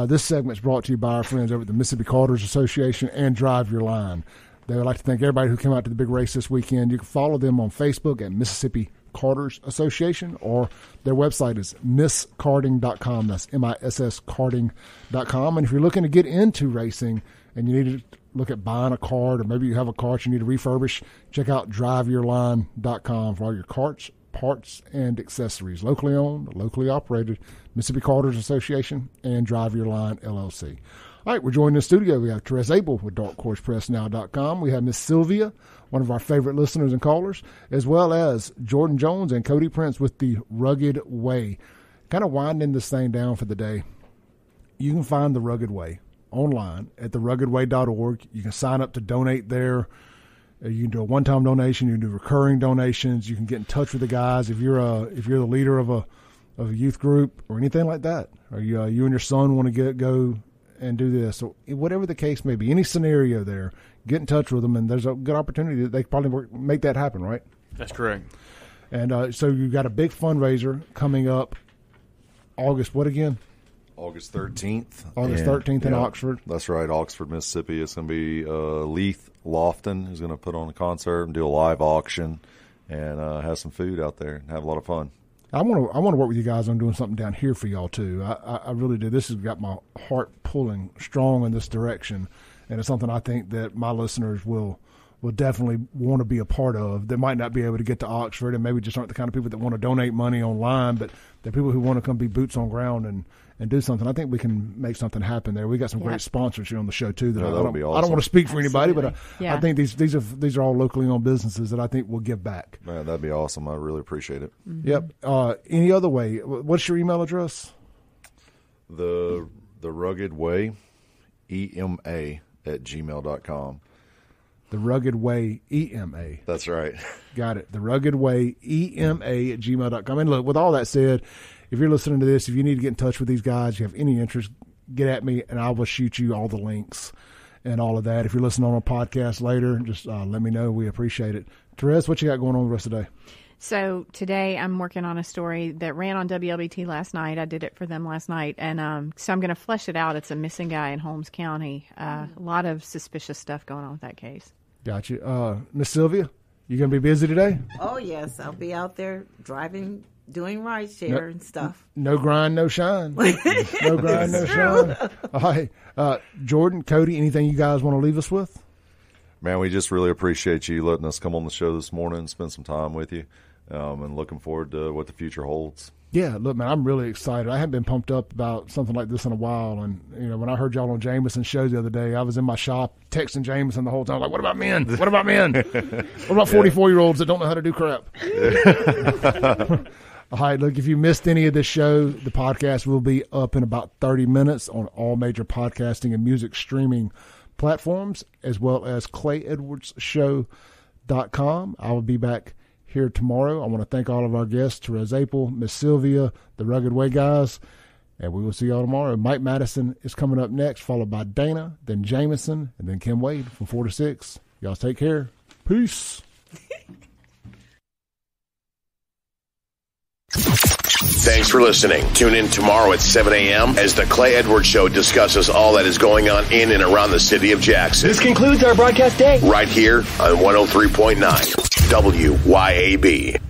Speaker 1: this segment's brought to you by our friends over at the Mississippi Carters Association and Drive Your Line. They would like to thank everybody who came out to the big race this weekend. You can follow them on Facebook at Mississippi Carters Association, or their website is misskarting.com. That's MISS karting.com. And if you're looking to get into racing and you need to look at buying a cart, or maybe you have a cart you need to refurbish, check out driveyourline.com for all your carts, parts, and accessories. Locally owned, locally operated, Mississippi Carters Association and Drive Your Line LLC. All right, we're joined in the studio. We have Therese Apel with darkhorsepressnow.com. We have Miss Sylvia, one of our favorite listeners and callers, as well as Jordan Jones and Cody Prince with The Rugged Way. Kind of winding this thing down for the day. You can find The Rugged Way online at theruggedway.org. You can sign up to donate there. You can do a one-time donation. You can do recurring donations. You can get in touch with the guys if you're the leader of a youth group or anything like that, or you and your son want to go and do this. So whatever the case may be, any scenario there, get in touch with them, and there's a good opportunity that they can probably make that happen, right?
Speaker 5: That's correct.
Speaker 1: And so you've got a big fundraiser coming up August, what again?
Speaker 4: August 13th.
Speaker 1: August 13th in Oxford.
Speaker 4: That's right, Oxford, Mississippi. It's going to be Leith Lofton who's going to put on a concert and do a live auction and have some food out there and have a lot of fun.
Speaker 1: I want to work with you guys on doing something down here for y'all too. I really do. This has got my heart pulling strong in this direction, and it's something I think that my listeners will definitely want to be a part of. They might not be able to get to Oxford, and maybe just aren't the kind of people that want to donate money online, but they're people who want to come be boots on ground and do something. I think we can make something happen there. We got some great sponsors here on the show too. That
Speaker 4: that'll be awesome.
Speaker 1: I don't want to speak for anybody, but I think these are all locally owned businesses that I think will give back.
Speaker 4: Man, that'd be awesome. I really appreciate it.
Speaker 1: Mm-hmm. Yep. Any other way? What's your email address?
Speaker 4: The Rugged Way, EMA@gmail.com.
Speaker 1: The Rugged Way, EMA.
Speaker 4: That's right.
Speaker 1: Got it. The Rugged Way, EMA@gmail.com. And look, with all that said, if you're listening to this, if you need to get in touch with these guys, you have any interest, get at me, and I will shoot you all the links and all of that. If you're listening on a podcast later, just let me know. We appreciate it. Therese, what you got going on the rest of the day?
Speaker 2: So today I'm working on a story that ran on WLBT last night. I did it for them last night. And so I'm going to flesh it out. It's a missing guy in Holmes County. A lot of suspicious stuff going on with that case. Got you. Miss Sylvia, you going to be busy today?
Speaker 3: Oh, yes. I'll be out there driving, doing rideshare and stuff.
Speaker 1: No grind, no shine. No grind, no shine. All right. Jordan, Cody, anything you guys want to leave us with?
Speaker 4: Man, we just really appreciate you letting us come on the show this morning and spend some time with you, and looking forward to what the future holds.
Speaker 1: Yeah, look, man, I'm really excited. I haven't been pumped up about something like this in a while. And, when I heard y'all on Jameson's show the other day, I was in my shop texting Jameson the whole time. Like, what about men? What about men? What about 44-year-olds that don't know how to do crap? All right, look, if you missed any of this show, the podcast will be up in about 30 minutes on all major podcasting and music streaming platforms, as well as ClayEdwardsShow.com. I will be back here tomorrow. I want to thank all of our guests, Therese, Apel, Miss Sylvia, the Rugged Way guys, and we will see y'all tomorrow. Mike Madison is coming up next, followed by Dana, then Jameson, and then Kim Wade from 4 to 6. Y'all take care. Peace.
Speaker 6: Thanks for listening. Tune in tomorrow at 7 a.m. as the Clay Edwards Show discusses all that is going on in and around the city of Jackson.
Speaker 9: This concludes our broadcast day.
Speaker 6: Right here on 103.9 WYAB.